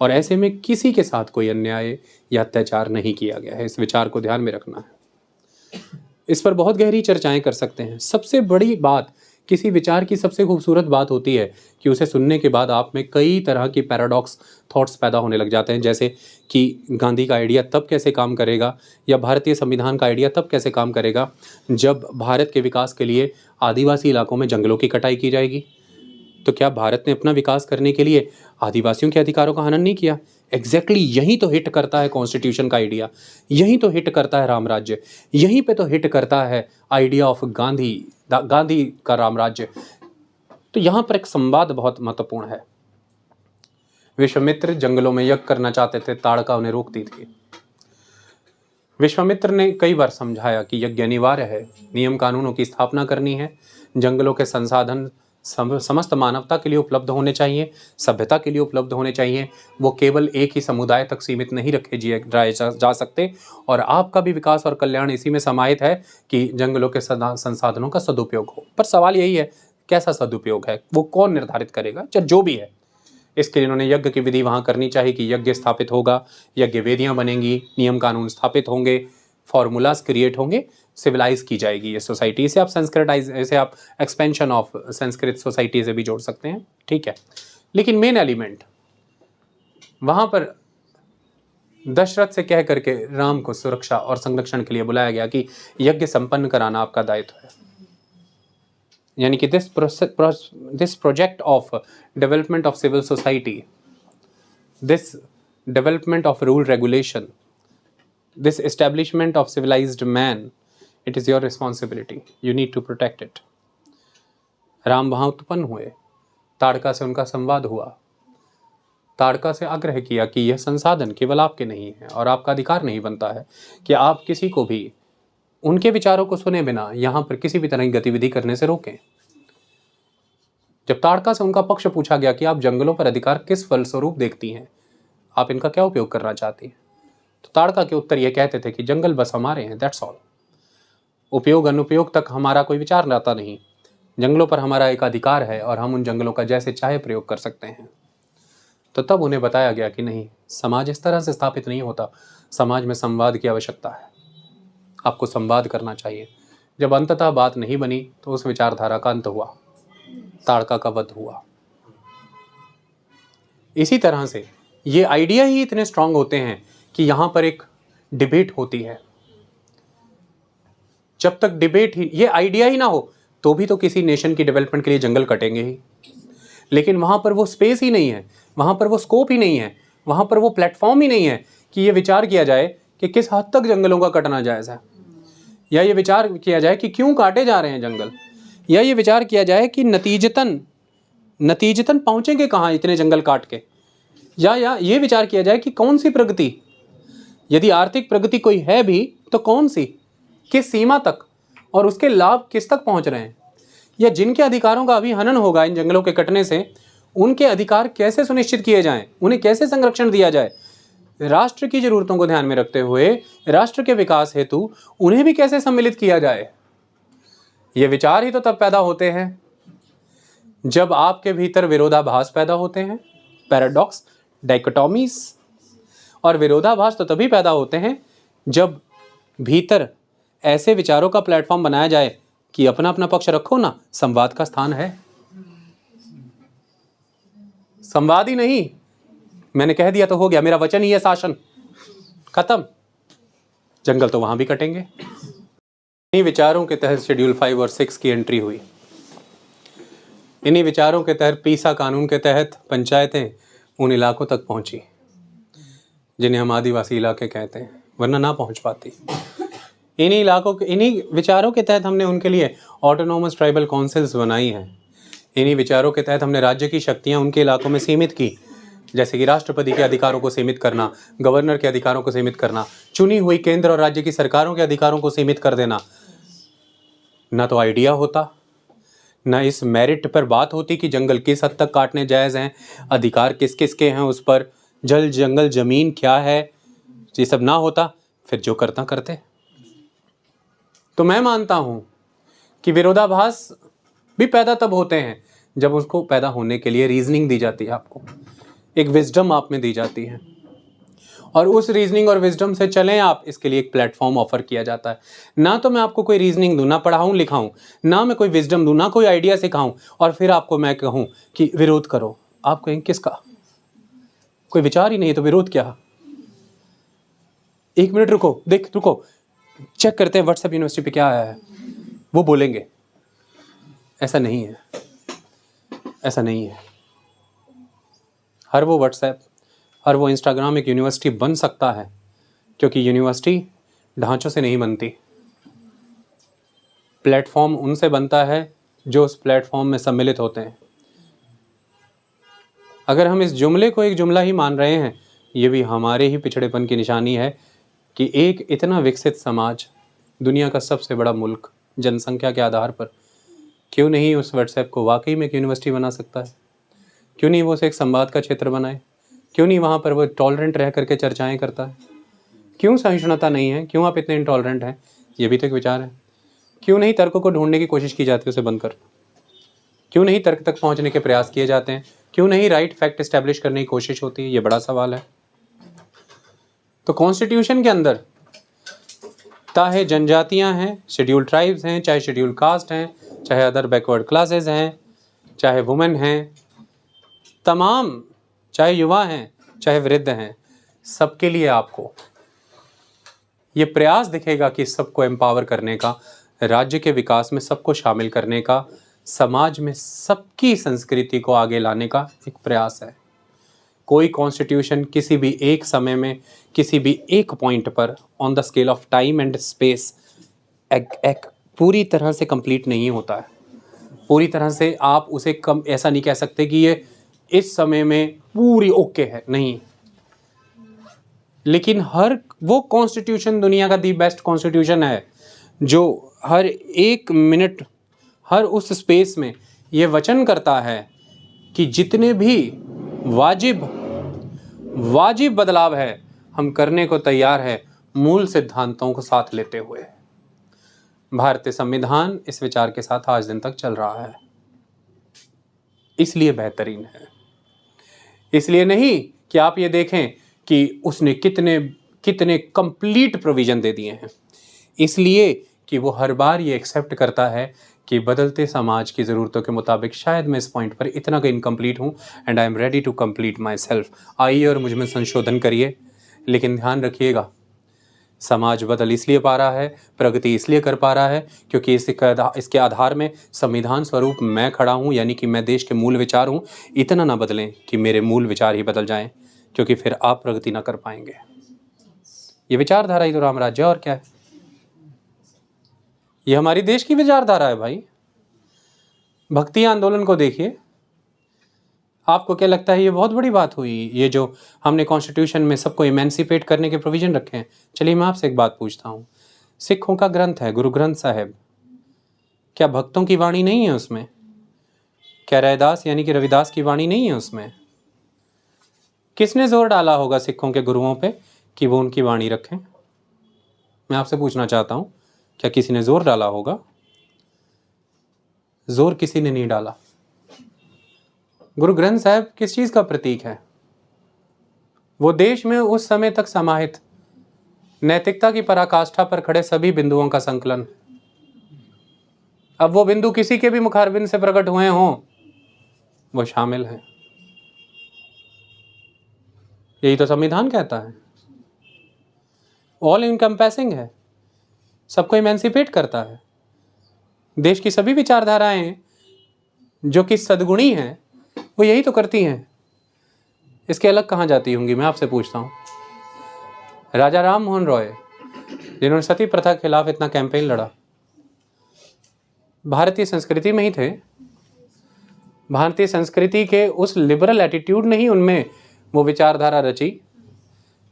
S1: और ऐसे में किसी के साथ कोई अन्याय या अत्याचार नहीं किया गया है। इस विचार को ध्यान में रखना है। इस पर बहुत गहरी चर्चाएं कर सकते हैं। सबसे बड़ी बात, किसी विचार की सबसे खूबसूरत बात होती है कि उसे सुनने के बाद आप में कई तरह की पैराडॉक्स थॉट्स पैदा होने लग जाते हैं। जैसे कि गांधी का आइडिया तब कैसे काम करेगा, या भारतीय संविधान का आइडिया तब कैसे काम करेगा जब भारत के विकास के लिए आदिवासी इलाकों में जंगलों की कटाई की जाएगी। तो क्या भारत ने अपना विकास करने के लिए आदिवासियों के अधिकारों का हनन नहीं किया? एग्जैक्टली यही तो हिट करता है कॉन्स्टिट्यूशन का आइडिया, यही तो हिट करता है राम राज्य, यहीं पे तो हिट करता है आइडिया ऑफ गांधी का राम राज्य। तो यहाँ पर एक संवाद बहुत महत्वपूर्ण है। विश्वामित्र जंगलों में यज्ञ करना चाहते थे, ताड़का उन्हें रोकती थी। विश्वामित्र ने कई बार समझाया कि यज्ञ अनिवार्य है, नियम कानूनों की स्थापना करनी है, जंगलों के संसाधन समस्त मानवता के लिए उपलब्ध होने चाहिए, सभ्यता के लिए उपलब्ध होने चाहिए। वो केवल एक ही समुदाय तक सीमित नहीं रखे जा सकते, और आपका भी विकास और कल्याण इसी में समाहित है कि जंगलों के संसाधनों का सदुपयोग हो। पर सवाल यही है, कैसा सदुपयोग है, वो कौन निर्धारित करेगा? जो भी है, इसके लिए इन्होंने यज्ञ की विधि वहाँ करनी चाहिए कि यज्ञ स्थापित होगा, यज्ञ वेदियाँ बनेंगी, नियम कानून स्थापित होंगे, फॉर्मूलाज क्रिएट होंगे, सिविलाइज की जाएगी ये सोसाइटी। इसे आप संस्कृताइज, इसे आप एक्सपेंशन ऑफ संस्कृत सोसाइटी से भी जोड़ सकते हैं, ठीक है। लेकिन मेन एलिमेंट वहाँ पर दशरथ से कह करके राम को सुरक्षा और संरक्षण के लिए बुलाया गया कि यज्ञ संपन्न कराना आपका दायित्व है। यानी कि this project of development of civil society, this development of rule regulation, this establishment of civilized man, it is your responsibility, you need to protect it। Ram वहाँ उत्पन्न हुए, ताड़का से उनका संवाद हुआ, ताड़का से आग्रह किया कि यह संसाधन केवल आपके नहीं है और आपका अधिकार नहीं बनता है कि आप किसी को भी उनके विचारों को सुने बिना यहाँ पर किसी भी तरह की गतिविधि करने से रोकें। जब ताड़का से उनका पक्ष पूछा गया कि आप जंगलों पर अधिकार किस फलस्वरूप देखती हैं, आप इनका क्या उपयोग करना चाहती हैं, तो ताड़का के उत्तर ये कहते थे कि जंगल बस हमारे हैं, दैट्स ऑल। उपयोग अनुपयोग तक हमारा कोई विचार रहता नहीं, जंगलों पर हमारा एक अधिकार है और हम उन जंगलों का जैसे चाहे प्रयोग कर सकते हैं। तो तब उन्हें बताया गया कि नहीं, समाज इस तरह से स्थापित नहीं होता, समाज में संवाद की आवश्यकता है, आपको संवाद करना चाहिए। जब अंततः बात नहीं बनी तो उस विचारधारा का अंत हुआ, ताड़का का वध हुआ। इसी तरह से ये आइडिया ही इतने स्ट्रांग होते हैं कि यहां पर एक डिबेट होती है। जब तक डिबेट ही, ये आइडिया ही ना हो तो भी तो किसी नेशन की डेवलपमेंट के लिए जंगल कटेंगे ही, लेकिन वहां पर वो स्पेस ही नहीं है, वहां पर वो स्कोप ही नहीं है, वहां पर वो प्लेटफॉर्म ही नहीं है कि ये विचार किया जाए कि किस हद तक जंगलों का कटना जायज़ है, या ये विचार किया जाए कि क्यों काटे जा रहे हैं जंगल, या ये विचार किया जाए कि नतीजतन पहुंचेंगे कहाँ इतने जंगल काट के, या ये विचार किया जाए कि कौन सी प्रगति, यदि आर्थिक प्रगति कोई है भी तो कौन सी, किस सीमा तक, और उसके लाभ किस तक पहुंच रहे हैं, या जिनके अधिकारों का अभी हनन होगा इन जंगलों के कटने से, उनके अधिकार कैसे सुनिश्चित किए जाएं, उन्हें कैसे संरक्षण दिया जाए, राष्ट्र की जरूरतों को ध्यान में रखते हुए राष्ट्र के विकास हेतु उन्हें भी कैसे सम्मिलित किया जाए। ये विचार ही तो तब पैदा होते हैं जब आपके भीतर विरोधाभास पैदा होते हैं, पैराडॉक्स, डाइकोटॉमीज। और विरोधाभास तो तभी पैदा होते हैं जब भीतर ऐसे विचारों का प्लेटफॉर्म बनाया जाए कि अपना अपना पक्ष रखो ना, संवाद का स्थान है। संवाद ही नहीं, मैंने कह दिया तो हो गया, मेरा वचन ही है शासन, खत्म, जंगल तो वहां भी कटेंगे। इन्हीं विचारों के तहत शेड्यूल 5 और 6 की एंट्री हुई। इन्हीं विचारों के तहत पीसा कानून के तहत पंचायतें उन इलाकों तक पहुंची जिन्हें हम आदिवासी इलाके कहते हैं, वरना ना पहुंच पाती। इन्हीं विचारों के तहत हमने उनके लिए ऑटोनोमस ट्राइबल काउंसिल्स बनाई हैं। इन्हीं विचारों के तहत हमने राज्य की शक्तियां उनके इलाकों में सीमित की, जैसे कि राष्ट्रपति के अधिकारों को सीमित करना, गवर्नर के अधिकारों को सीमित करना, चुनी हुई केंद्र और राज्य की सरकारों के अधिकारों को सीमित कर देना। ना तो आइडिया होता, ना इस मेरिट पर बात होती कि जंगल किस हद तक काटने जायज़ हैं, अधिकार किस किस के हैं उस पर, जल जंगल जमीन क्या है, ये सब ना होता, फिर जो करता करते। तो मैं मानता हूं कि विरोधाभास भी पैदा तब होते हैं जब उसको पैदा होने के लिए रीजनिंग दी जाती है, आपको एक विजडम आप में दी जाती है, और उस रीजनिंग और विजडम से चलें आप, इसके लिए एक प्लेटफॉर्म ऑफर किया जाता है। ना तो मैं आपको कोई रीजनिंग दूं, ना पढ़ाऊं लिखाऊं, ना मैं कोई विजडम दूं, ना कोई आइडिया सिखाऊं, और फिर आपको मैं कहूं कि विरोध करो। आप कहें किसका, कोई विचार ही नहीं तो विरोध क्या। एक मिनट रुको, रुको, चेक करते हैं व्हाट्सएप यूनिवर्सिटी पे क्या आया है, वो बोलेंगे। ऐसा नहीं है, ऐसा नहीं है। हर वो व्हाट्सएप, हर वो इंस्टाग्राम एक यूनिवर्सिटी बन सकता है, क्योंकि यूनिवर्सिटी ढांचों से नहीं बनती, प्लेटफॉर्म उनसे बनता है जो उस प्लेटफॉर्म में सम्मिलित होते हैं। अगर हम इस जुमले को एक जुमला ही मान रहे हैं, ये भी हमारे ही पिछड़ेपन की निशानी है कि एक इतना विकसित समाज, दुनिया का सबसे बड़ा मुल्क जनसंख्या के आधार पर, क्यों नहीं उस व्हाट्सएप को वाकई में एक यूनिवर्सिटी बना सकता है? क्यों नहीं वो उसे एक संवाद का क्षेत्र बनाए? क्यों नहीं वहाँ पर वो टॉलरेंट रह करके चर्चाएं करता है? क्यों सहिष्णुता नहीं है? क्यों आप इतने इंटॉलरेंट हैं? ये भी तो एक विचार है। क्यों नहीं तर्क को ढूंढने की कोशिश की जाती है उसे बंद कर? क्यों नहीं तर्क तक पहुँचने के प्रयास किए जाते हैं? क्यों नहीं राइट फैक्ट इस्टेब्लिश करने की कोशिश होती है? ये बड़ा सवाल है। तो कॉन्स्टिट्यूशन के अंदर चाहे जनजातियाँ हैं, शेड्यूल ट्राइब्स हैं, चाहे शेड्यूल कास्ट हैं, चाहे अदर बैकवर्ड क्लासेस हैं, चाहे वुमेन हैं, तमाम, चाहे युवा हैं, चाहे वृद्ध हैं, सबके लिए आपको ये प्रयास दिखेगा कि सबको एम्पावर करने का, राज्य के विकास में सबको शामिल करने का, समाज में सबकी संस्कृति को आगे लाने का एक प्रयास है। कोई कॉन्स्टिट्यूशन किसी भी एक समय में, किसी भी एक पॉइंट पर on the scale of time and space एक पूरी तरह से कंप्लीट नहीं होता है। पूरी तरह से आप उसे कम ऐसा नहीं कह सकते कि ये इस समय में पूरी ओके है, नहीं। लेकिन हर वो कॉन्स्टिट्यूशन दुनिया का दी बेस्ट कॉन्स्टिट्यूशन है जो हर एक मिनट, हर उस स्पेस में ये वचन करता है कि जितने भी वाजिब बदलाव है हम करने को तैयार है, मूल सिद्धांतों को साथ लेते हुए। भारतीय संविधान इस विचार के साथ आज दिन तक चल रहा है, इसलिए बेहतरीन है। इसलिए नहीं कि आप ये देखें कि उसने कितने कितने कंप्लीट प्रोविजन दे दिए हैं, इसलिए कि वो हर बार ये एक्सेप्ट करता है कि बदलते समाज की ज़रूरतों के मुताबिक शायद मैं इस पॉइंट पर इतना इनकम्प्लीट हूँ and I am ready to complete myself. आइए और मुझ में संशोधन करिए, लेकिन ध्यान रखिएगा समाज बदल इसलिए पा रहा है, प्रगति इसलिए कर पा रहा है क्योंकि इसके आधार में संविधान स्वरूप मैं खड़ा हूँ, यानी कि मैं देश के मूल विचार हूँ। इतना ना बदलें कि मेरे मूल विचार ही बदल जाएं, क्योंकि फिर आप प्रगति ना कर पाएंगे। ये विचारधारा ही तो राम राज्य और क्या है? ये हमारी देश की विचारधारा है भाई। भक्ति आंदोलन को देखिए, आपको क्या लगता है ये बहुत बड़ी बात हुई, ये जो हमने कॉन्स्टिट्यूशन में सबको इमेंसिपेट करने के प्रोविजन रखे हैं? चलिए मैं आपसे एक बात पूछता हूँ, सिखों का ग्रंथ है गुरु ग्रंथ साहिब, क्या भक्तों की वाणी नहीं है उसमें? क्या रैदास यानी कि रविदास की वाणी नहीं है उसमें? किसने जोर डाला होगा सिखों के गुरुओं पे कि वो उनकी वाणी रखें? मैं आपसे पूछना चाहता हूँ, क्या किसी ने जोर डाला होगा? जोर किसी ने नहीं डाला। गुरु ग्रंथ साहिब किस चीज का प्रतीक है? वो देश में उस समय तक समाहित नैतिकता की पराकाष्ठा पर खड़े सभी बिंदुओं का संकलन। अब वो बिंदु किसी के भी मुखारबिंद से प्रकट हुए हों, वो शामिल है। यही तो संविधान कहता है, ऑल इनकम्पैसिंग है, सबको इमेंसिपेट करता है। देश की सभी विचारधाराएं जो कि सद्गुणी हैं वो यही तो करती हैं, इसके अलग कहाँ जाती होंगी? मैं आपसे पूछता हूँ, राजा राम मोहन रॉय जिन्होंने सती प्रथा के खिलाफ इतना कैंपेन लड़ा, भारतीय संस्कृति में ही थे। भारतीय संस्कृति के उस लिबरल एटीट्यूड ने ही उनमें वो विचारधारा रची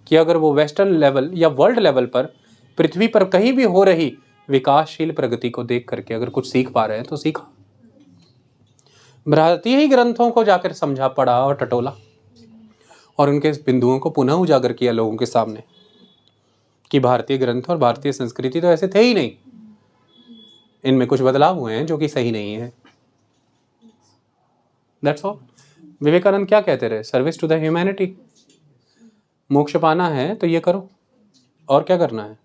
S1: कि अगर वो वेस्टर्न लेवल या वर्ल्ड लेवल पर पृथ्वी पर कहीं भी हो रही विकासशील प्रगति को देख करके अगर कुछ सीख पा रहे हैं तो सीखा। भारतीय ही ग्रंथों को जाकर समझा, पढ़ा और टटोला और उनके बिंदुओं को पुनः उजागर किया लोगों के सामने कि भारतीय ग्रंथ और भारतीय संस्कृति तो ऐसे थे ही नहीं, इनमें कुछ बदलाव हुए हैं जो कि सही नहीं है। That's all. विवेकानंद क्या कहते रहे? Service to the humanity. मोक्ष पाना है तो ये करो, और क्या करना है?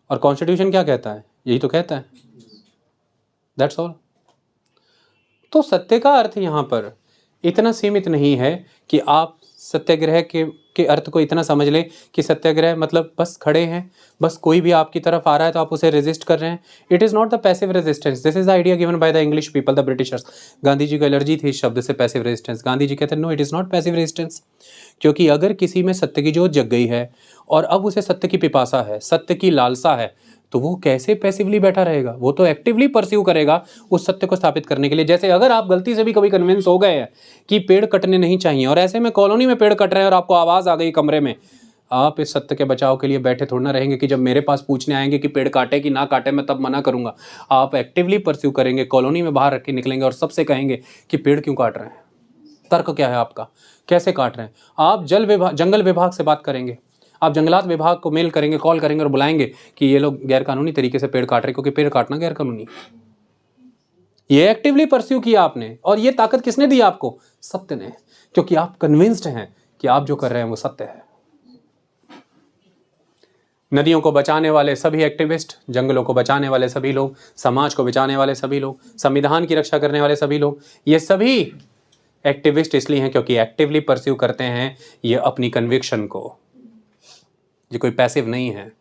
S1: और कॉन्स्टिट्यूशन क्या कहता है? यही तो कहता है। That's all. तो सत्य का अर्थ यहाँ पर इतना सीमित नहीं है कि आप सत्याग्रह के अर्थ को इतना समझ लें कि सत्याग्रह मतलब बस खड़े हैं, बस कोई भी आपकी तरफ आ रहा है तो आप उसे रेजिस्ट कर रहे हैं। It is not the passive resistance, this is the idea given by the English people, the Britishers. Gandhi ji को एलर्जी थी इस शब्द से पैसिव रेजिस्टेंस। गांधी जी कहते हैं no, it is not passive resistance, क्योंकि अगर किसी में सत्य की जोत जग गई है और अब उसे सत्य की पिपासा है, सत्य की लालसा है, तो वो कैसे पैसिवली बैठा रहेगा? वो तो एक्टिवली परस्यू करेगा उस सत्य को स्थापित करने के लिए। जैसे अगर आप गलती से भी कभी कन्विंस हो गए हैं कि पेड़ कटने नहीं चाहिए और ऐसे में कॉलोनी में पेड़ कट रहे हैं और आपको आवाज़ आ गई कमरे में, आप इस सत्य के बचाव के लिए बैठे थोड़ा ना रहेंगे कि जब मेरे पास पूछने आएंगे कि पेड़ काटे कि ना काटे मैं तब मना करूंगा। आप एक्टिवली परस्यू करेंगे, कॉलोनी में बाहर रख के निकलेंगे और सबसे कहेंगे कि पेड़ क्यों काट रहे हैं, तर्क क्या है आपका, कैसे काट रहे हैं। आप जंगल विभाग से बात करेंगे, आप जंगलात विभाग को मेल करेंगे, कॉल करेंगे और बुलाएंगे कि ये लोग गैरकानूनी तरीके से पेड़ काट रहे हैं, क्योंकि पेड़ काटना गैरकानूनी है। ये एक्टिवली परस्यू किया आपने, और ये ताकत किसने दी आपको? सत्य ने, क्योंकि आप कन्विंस्ड हैं कि आप जो कर रहे हैं वो सत्य है। नदियों को बचाने वाले सभी एक्टिविस्ट, जंगलों को बचाने वाले सभी लोग, समाज को बचाने वाले सभी लोग, संविधान की रक्षा करने वाले सभी लोग, ये सभी एक्टिविस्ट इसलिए हैं क्योंकि एक्टिवली परस्यू करते हैं ये अपनी कन्विक्शन को। ये कोई पैसिव नहीं है।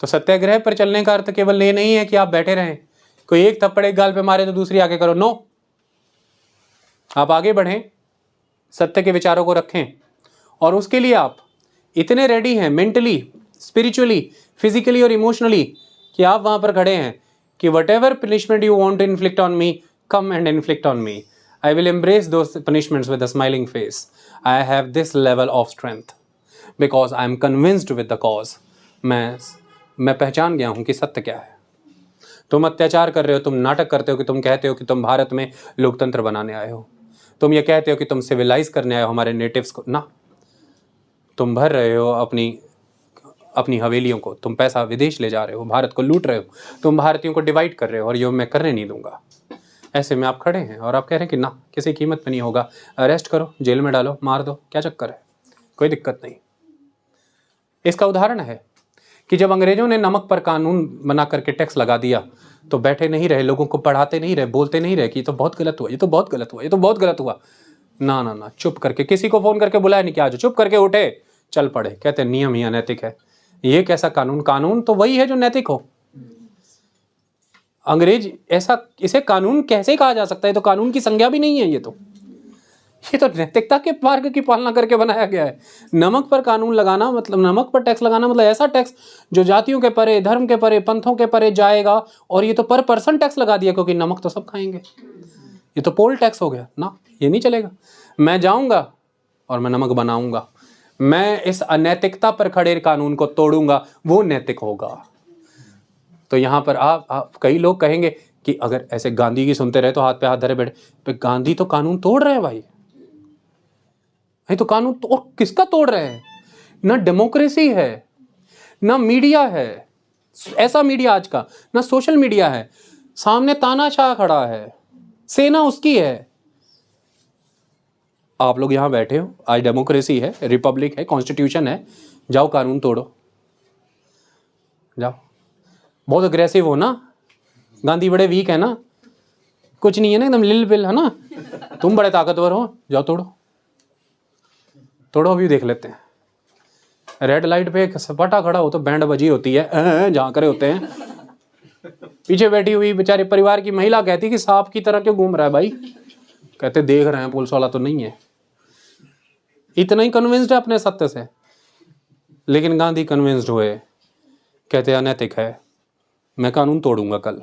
S1: तो सत्याग्रह पर चलने का अर्थ केवल ये नहीं है कि आप बैठे रहें, कोई एक थप्पड़ एक गाल पे मारे तो दूसरी आगे करो। नो, आप आगे बढ़ें, सत्य के विचारों को रखें, और उसके लिए आप इतने रेडी हैं मेंटली, स्पिरिचुअली, फिजिकली और इमोशनली कि आप वहां पर खड़े हैं कि whatever punishment you want to inflict on me, come and inflict on me, I will embrace those punishments with a smiling face. I have this level of strength because I am convinced with the cause. मैं पहचान गया हूं कि सत्य क्या है। तुम अत्याचार कर रहे हो, तुम नाटक करते हो कि तुम कहते हो कि तुम भारत में लोकतंत्र बनाने आए हो, तुम ये कहते हो कि तुम सिविलाइज करने आए हो हमारे नेटिव्स को ना, तुम भर रहे हो अपनी अपनी हवेलियों को, तुम पैसा विदेश ले जा रहे हो, भारत को लूट रहे हो, तुम भारतीयों को डिवाइड कर रहे हो और ये मैं करने नहीं दूंगा। ऐसे में आप खड़े हैं और आप कह रहे हैं कि ना, किसी कीमत पे नहीं होगा, अरेस्ट करो, जेल में डालो, मार दो, क्या चक्कर है, कोई दिक्कत नहीं। इसका उदाहरण है कि जब अंग्रेजों ने नमक पर कानून बना करके टैक्स लगा दिया तो बैठे नहीं रहे, लोगों को पढ़ाते नहीं रहे, बोलते नहीं रहे कि ये तो बहुत गलत हुआ, ये तो बहुत गलत हुआ, ये तो बहुत गलत हुआ। ना ना ना, चुप करके, किसी को फोन करके बुलाया नहीं कि आज, चुप करके उठे, चल पड़े, कहते नियम ही अनैतिक है। ये कैसा कानून? कानून तो वही है जो नैतिक हो। अंग्रेज ऐसा, इसे कानून कैसे कहा जा सकता है? तो कानून की संज्ञा भी नहीं है, ये तो नैतिकता के मार्ग की पालना करके बनाया गया है। नमक पर कानून लगाना मतलब, नमक पर टैक्स लगाना मतलब ऐसा टैक्स जो जातियों के परे, धर्म के परे, पंथों के परे जाएगा। और ये तो पर पर्सन टैक्स लगा दिया, क्योंकि नमक तो सब खाएंगे, ये तो पोल टैक्स हो गया ना, ये नहीं चलेगा। मैं जाऊंगा और मैं नमक बनाऊंगा, मैं इस अनैतिकता पर खड़े कानून को तोड़ूंगा, वो नैतिक होगा। तो यहाँ पर आप कई लोग कहेंगे कि अगर ऐसे गांधी की सुनते रहे तो हाथ पे हाथ धरे बैठे, तो गांधी तो कानून तोड़ रहे हैं भाई, तो कानून तो किसका तोड़ रहे हैं? ना डेमोक्रेसी है, ना मीडिया है, ऐसा मीडिया आज का, ना सोशल मीडिया है, सामने तानाशाह खड़ा है, सेना उसकी है। आप लोग यहां बैठे हो, आज डेमोक्रेसी है, रिपब्लिक है, कॉन्स्टिट्यूशन है, जाओ कानून तोड़ो, जाओ। बहुत अग्रेसिव हो ना, गांधी बड़े वीक है ना, कुछ नहीं है ना, एकदम लिल बिल है ना, तुम बड़े ताकतवर हो, जाओ तोड़ो, तोड़ो, अभी देख लेते हैं। रेड लाइट पे एक सपाटा खड़ा हो तो बैंड बजी होती है, जहाँ करे होते हैं, पीछे बैठी हुई बेचारे परिवार की महिला कहती कि सांप की तरह क्यों घूम रहा है भाई? कहते देख रहे हैं, पुलिस वाला तो नहीं है। इतना ही कन्विंस्ड है अपने सत्य से। लेकिन गांधी कन्विंस्ड हुए, कहते अनैतिक है, मैं कानून तोड़ूंगा कल।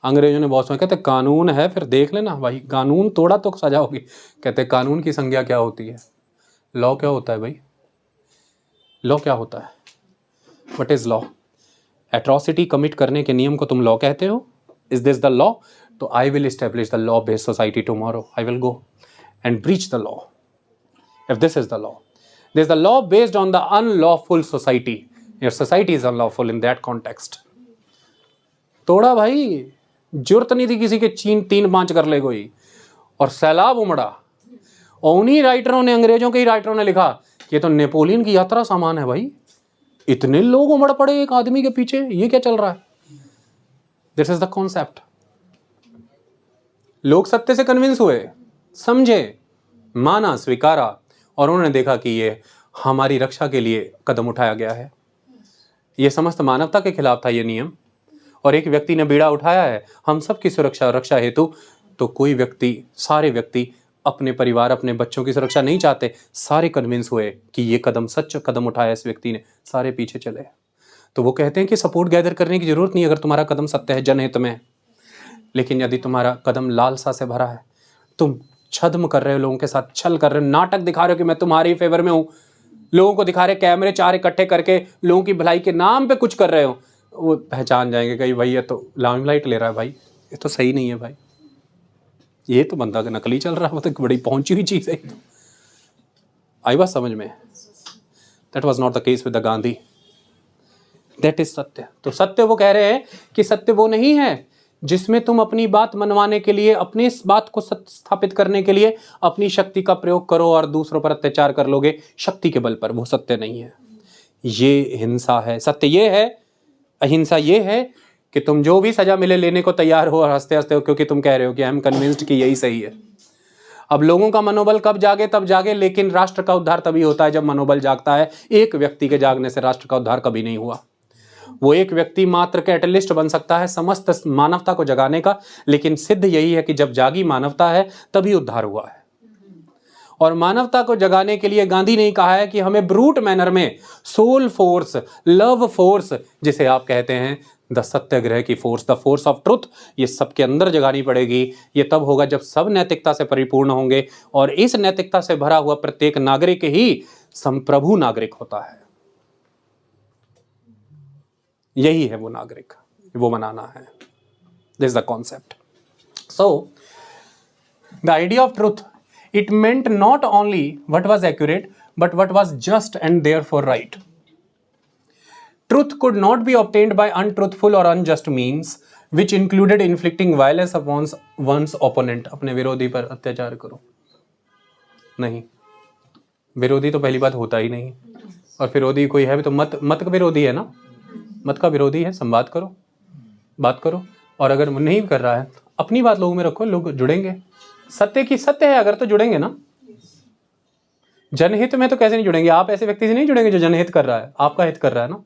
S1: अंग्रेजों ने बहुत समय, कहते कानून है, फिर देख लेना भाई, कानून तोड़ा तो सजा होगी। कहते कानून की संज्ञा क्या होती है? लॉ क्या होता है भाई? लॉ क्या होता है? What is law? Atrocity commit करने के नियम को तुम लॉ कहते हो? Is this the law? तो I will establish the law based society tomorrow, I will go and breach the law if this is the law. There is the law based on the unlawful society. Your society is unlawful in that context. तोड़ा भाई, जरूरत नहीं थी किसी के 3-5 कर ले कोई, और सैलाब उमड़ा। और उन्हीं राइटरों ने, अंग्रेजों के ही राइटरों ने लिखा ये तो नेपोलियन की यात्रा सामान है भाई, इतने लोग उमड़ पड़े एक आदमी के पीछे, ये क्या चल रहा है? This is the concept. लोग सत्य से कन्विंस हुए, समझे, माना, स्वीकारा, और उन्होंने देखा कि ये हमारी रक्षा के लिए कदम उठाया गया है, ये समस्त मानवता के खिलाफ था ये नियम, और एक व्यक्ति ने बीड़ा उठाया है हम सबकी सुरक्षा रक्षा हेतु। तो कोई व्यक्ति, सारे व्यक्ति अपने परिवार, अपने बच्चों की सुरक्षा नहीं चाहते, सारे कन्विंस हुए कि ये कदम सच कदम उठाया इस व्यक्ति ने, सारे पीछे चले। तो वो कहते हैं कि सपोर्ट गैदर करने की जरूरत नहीं अगर तुम्हारा कदम सत्य है, जनहित में। लेकिन यदि तुम्हारा कदम लालसा से भरा है, तुम छद्म कर रहे हो, लोगों के साथ छल कर रहे हो, नाटक दिखा रहे हो कि मैं तुम्हारे फेवर में हूं, लोगों को दिखा रहे, कैमरे 4 इकट्ठे करके लोगों की भलाई के नाम पे कुछ कर रहे हो, वो पहचान जाएंगे कहीं भाई ये तो लाइमलाइट ले रहा है भाई, ये तो सही नहीं है भाई, ये तो बंदा नकली चल रहा है, मतलब बड़ी पहुंची हुई चीज है। आई बात समझ में? That was not the case with the Gandhi, that is सत्य। तो सत्य वो कह रहे हैं कि सत्य वो नहीं है जिसमें तुम अपनी बात मनवाने के लिए, अपनी इस बात को स्थापित करने के लिए अपनी शक्ति का प्रयोग करो और दूसरों पर अत्याचार कर लोगे शक्ति के बल पर। वो सत्य नहीं है, ये हिंसा है। सत्य ये है, अहिंसा ये है कि तुम जो भी सजा मिले लेने को तैयार हो और हंसते हंसते हो, क्योंकि तुम कह रहे हो कि आई एम कन्विंस्ड कि यही सही है। अब लोगों का मनोबल कब जागे? तब जागे, लेकिन राष्ट्र का उद्धार तभी होता है जब मनोबल जागता है। एक व्यक्ति के जागने से राष्ट्र का उद्धार कभी नहीं हुआ। वो एक व्यक्ति मात्र कैटलिस्ट बन सकता है समस्त मानवता को जगाने का, लेकिन सिद्ध यही है कि जब जागी मानवता है तभी उद्धार हुआ है। और मानवता को जगाने के लिए गांधी ने कहा है कि हमें ब्रूट मैनर में सोल फोर्स, लव फोर्स, जिसे आप कहते हैं द सत्याग्रह की force, the force of truth, ये सबके अंदर जगानी पड़ेगी। ये तब होगा जब सब नैतिकता से परिपूर्ण होंगे, और इस नैतिकता से भरा हुआ प्रत्येक नागरिक ही संप्रभु नागरिक होता है। यही है वो नागरिक, वो बनाना है। This is the concept. So the idea of truth, it meant not only what was accurate but what was just and therefore right. Truth could not be obtained by untruthful or unjust means which included inflicting violence upon one's opponent. अपने विरोधी पर अत्याचार करो नहीं, विरोधी तो पहली बात होता ही नहीं, और विरोधी कोई है भी तो मत का विरोधी है ना, मत का विरोधी है, संवाद करो, बात करो। और अगर नहीं कर रहा है अपनी बात लोगों में रखो, लोग जुड़ेंगे। सत्य की सत्य है अगर तो जुड़ेंगे ना। जनहित में तो कैसे नहीं जुड़ेंगे? आप ऐसे व्यक्ति से नहीं जुड़ेंगे जो जनहित कर रहा है, आपका हित कर रहा है ना।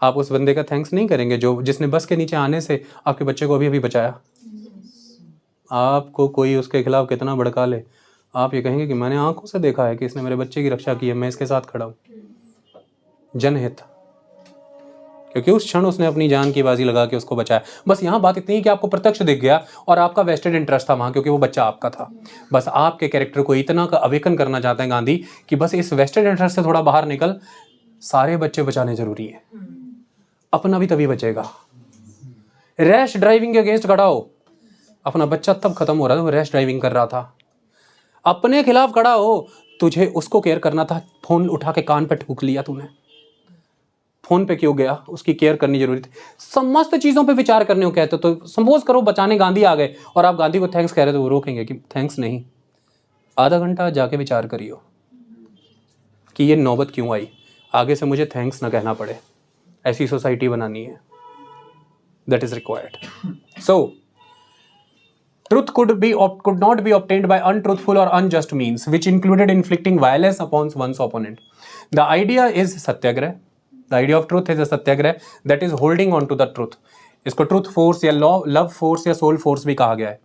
S1: आप उस बंदे का थैंक्स नहीं करेंगे जिसने बस के नीचे आने से आपके बच्चे को अभी अभी बचाया। आपको कोई उसके खिलाफ कितना भड़का ले, आप ये कहेंगे कि मैंने आंखों से देखा है कि इसने मेरे बच्चे की रक्षा की है, मैं इसके साथ खड़ा हूं। जनहित, क्योंकि उस क्षण उसने अपनी जान की बाजी लगा के उसको बचाया। बस यहाँ बात इतनी है कि आपको प्रत्यक्ष दिख गया और आपका वेस्टेड इंटरेस्ट था वहां, क्योंकि वो बच्चा आपका था। बस आपके कैरेक्टर को इतना का अवेकन करना चाहते हैं गांधी कि बस इस वेस्टेड इंटरेस्ट से थोड़ा बाहर निकल, सारे बच्चे बचाने जरूरी है, अपना भी तभी बचेगा। रैश ड्राइविंग के अगेंस्ट खड़ा हो, अपना बच्चा तब खत्म हो रहा था वो रैश ड्राइविंग कर रहा था। अपने खिलाफ खड़ा हो, तुझे उसको केयर करना था, फोन उठा के कान पे ठूक लिया तूने, फोन पे क्यों गया? उसकी केयर करनी जरूरी थी। समस्त चीजों पे विचार करने को कहते तो सपोज करो बचाने गांधी आ गए और आप गांधी को थैंक्स कह रहे तो वो रोकेंगे कि थैंक्स नहीं, आधा घंटा जाके विचार करियो कि ये नौबत क्यों आई, आगे से मुझे थैंक्स ना कहना पड़े। ऐसी सोसाइटी बनानी है, that is required. So truth could not be obtained by untruthful or unjust means which included inflicting violence upon one's opponent. The idea is satyagrah. The idea of truth is a satyagrah, that is holding on to the truth. इसको truth force या love force या soul force भी कहा गया है।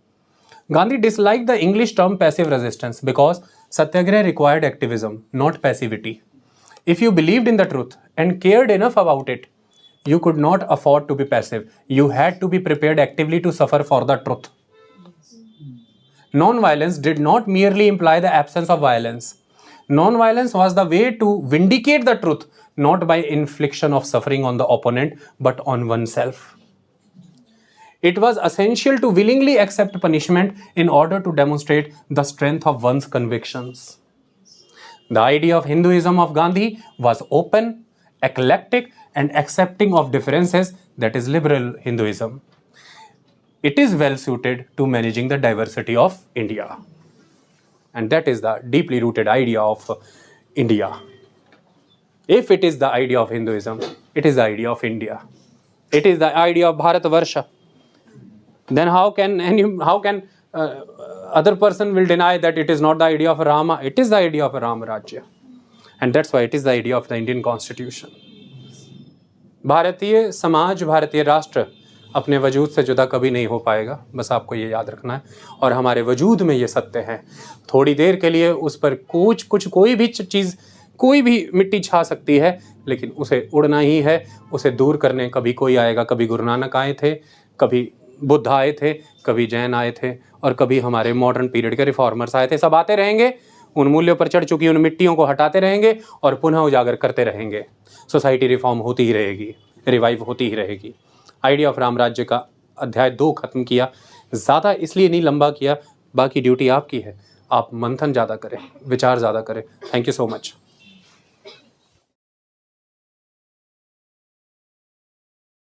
S1: Gandhi disliked the English term passive resistance because satyagrah required activism, not passivity. If you believed in the truth and cared enough about it, you could not afford to be passive. You had to be prepared actively to suffer for the truth. Non-violence did not merely imply the absence of violence. Non-violence was the way to vindicate the truth, not by infliction of suffering on the opponent, but on oneself. It was essential to willingly accept punishment in order to demonstrate the strength of one's convictions. The idea of Hinduism of Gandhi was open, eclectic, and accepting of differences, that is liberal Hinduism. It is well suited to managing the diversity of India. And that is the deeply rooted idea of India. If it is the idea of Hinduism, it is the idea of India. It is the idea of Bharatvarsha. Then how can other person will deny that it is not the idea of Rama? It is the idea of Rama Rajya. And that's why it is the idea of the Indian Constitution. Bharatiya Samaj, भारतीय राष्ट्र अपने वजूद से जुदा कभी नहीं हो पाएगा, बस आपको ये याद रखना है। और हमारे वजूद में ये सत्य है। थोड़ी देर के लिए उस पर कोई भी चीज़, कोई भी मिट्टी छा सकती है, लेकिन उसे उड़ना ही है। उसे दूर करने कभी कोई आएगा। कभी गुरु नानक आए थे, कभी बुद्ध आए थे, कभी जैन आए थे, और कभी हमारे मॉडर्न पीरियड के रिफॉर्मर्स आए थे। सब आते रहेंगे, उन मूल्यों पर चढ़ चुकी उन मिट्टियों को हटाते रहेंगे और पुनः उजागर करते रहेंगे। सोसाइटी रिफॉर्म होती ही रहेगी, रिवाइव होती ही रहेगी। आइडिया ऑफ राम राज्य का अध्याय 2 खत्म किया। ज़्यादा इसलिए नहीं लंबा किया, बाकी ड्यूटी आपकी है। आप मंथन ज़्यादा करें, विचार ज़्यादा करें। Thank you so much.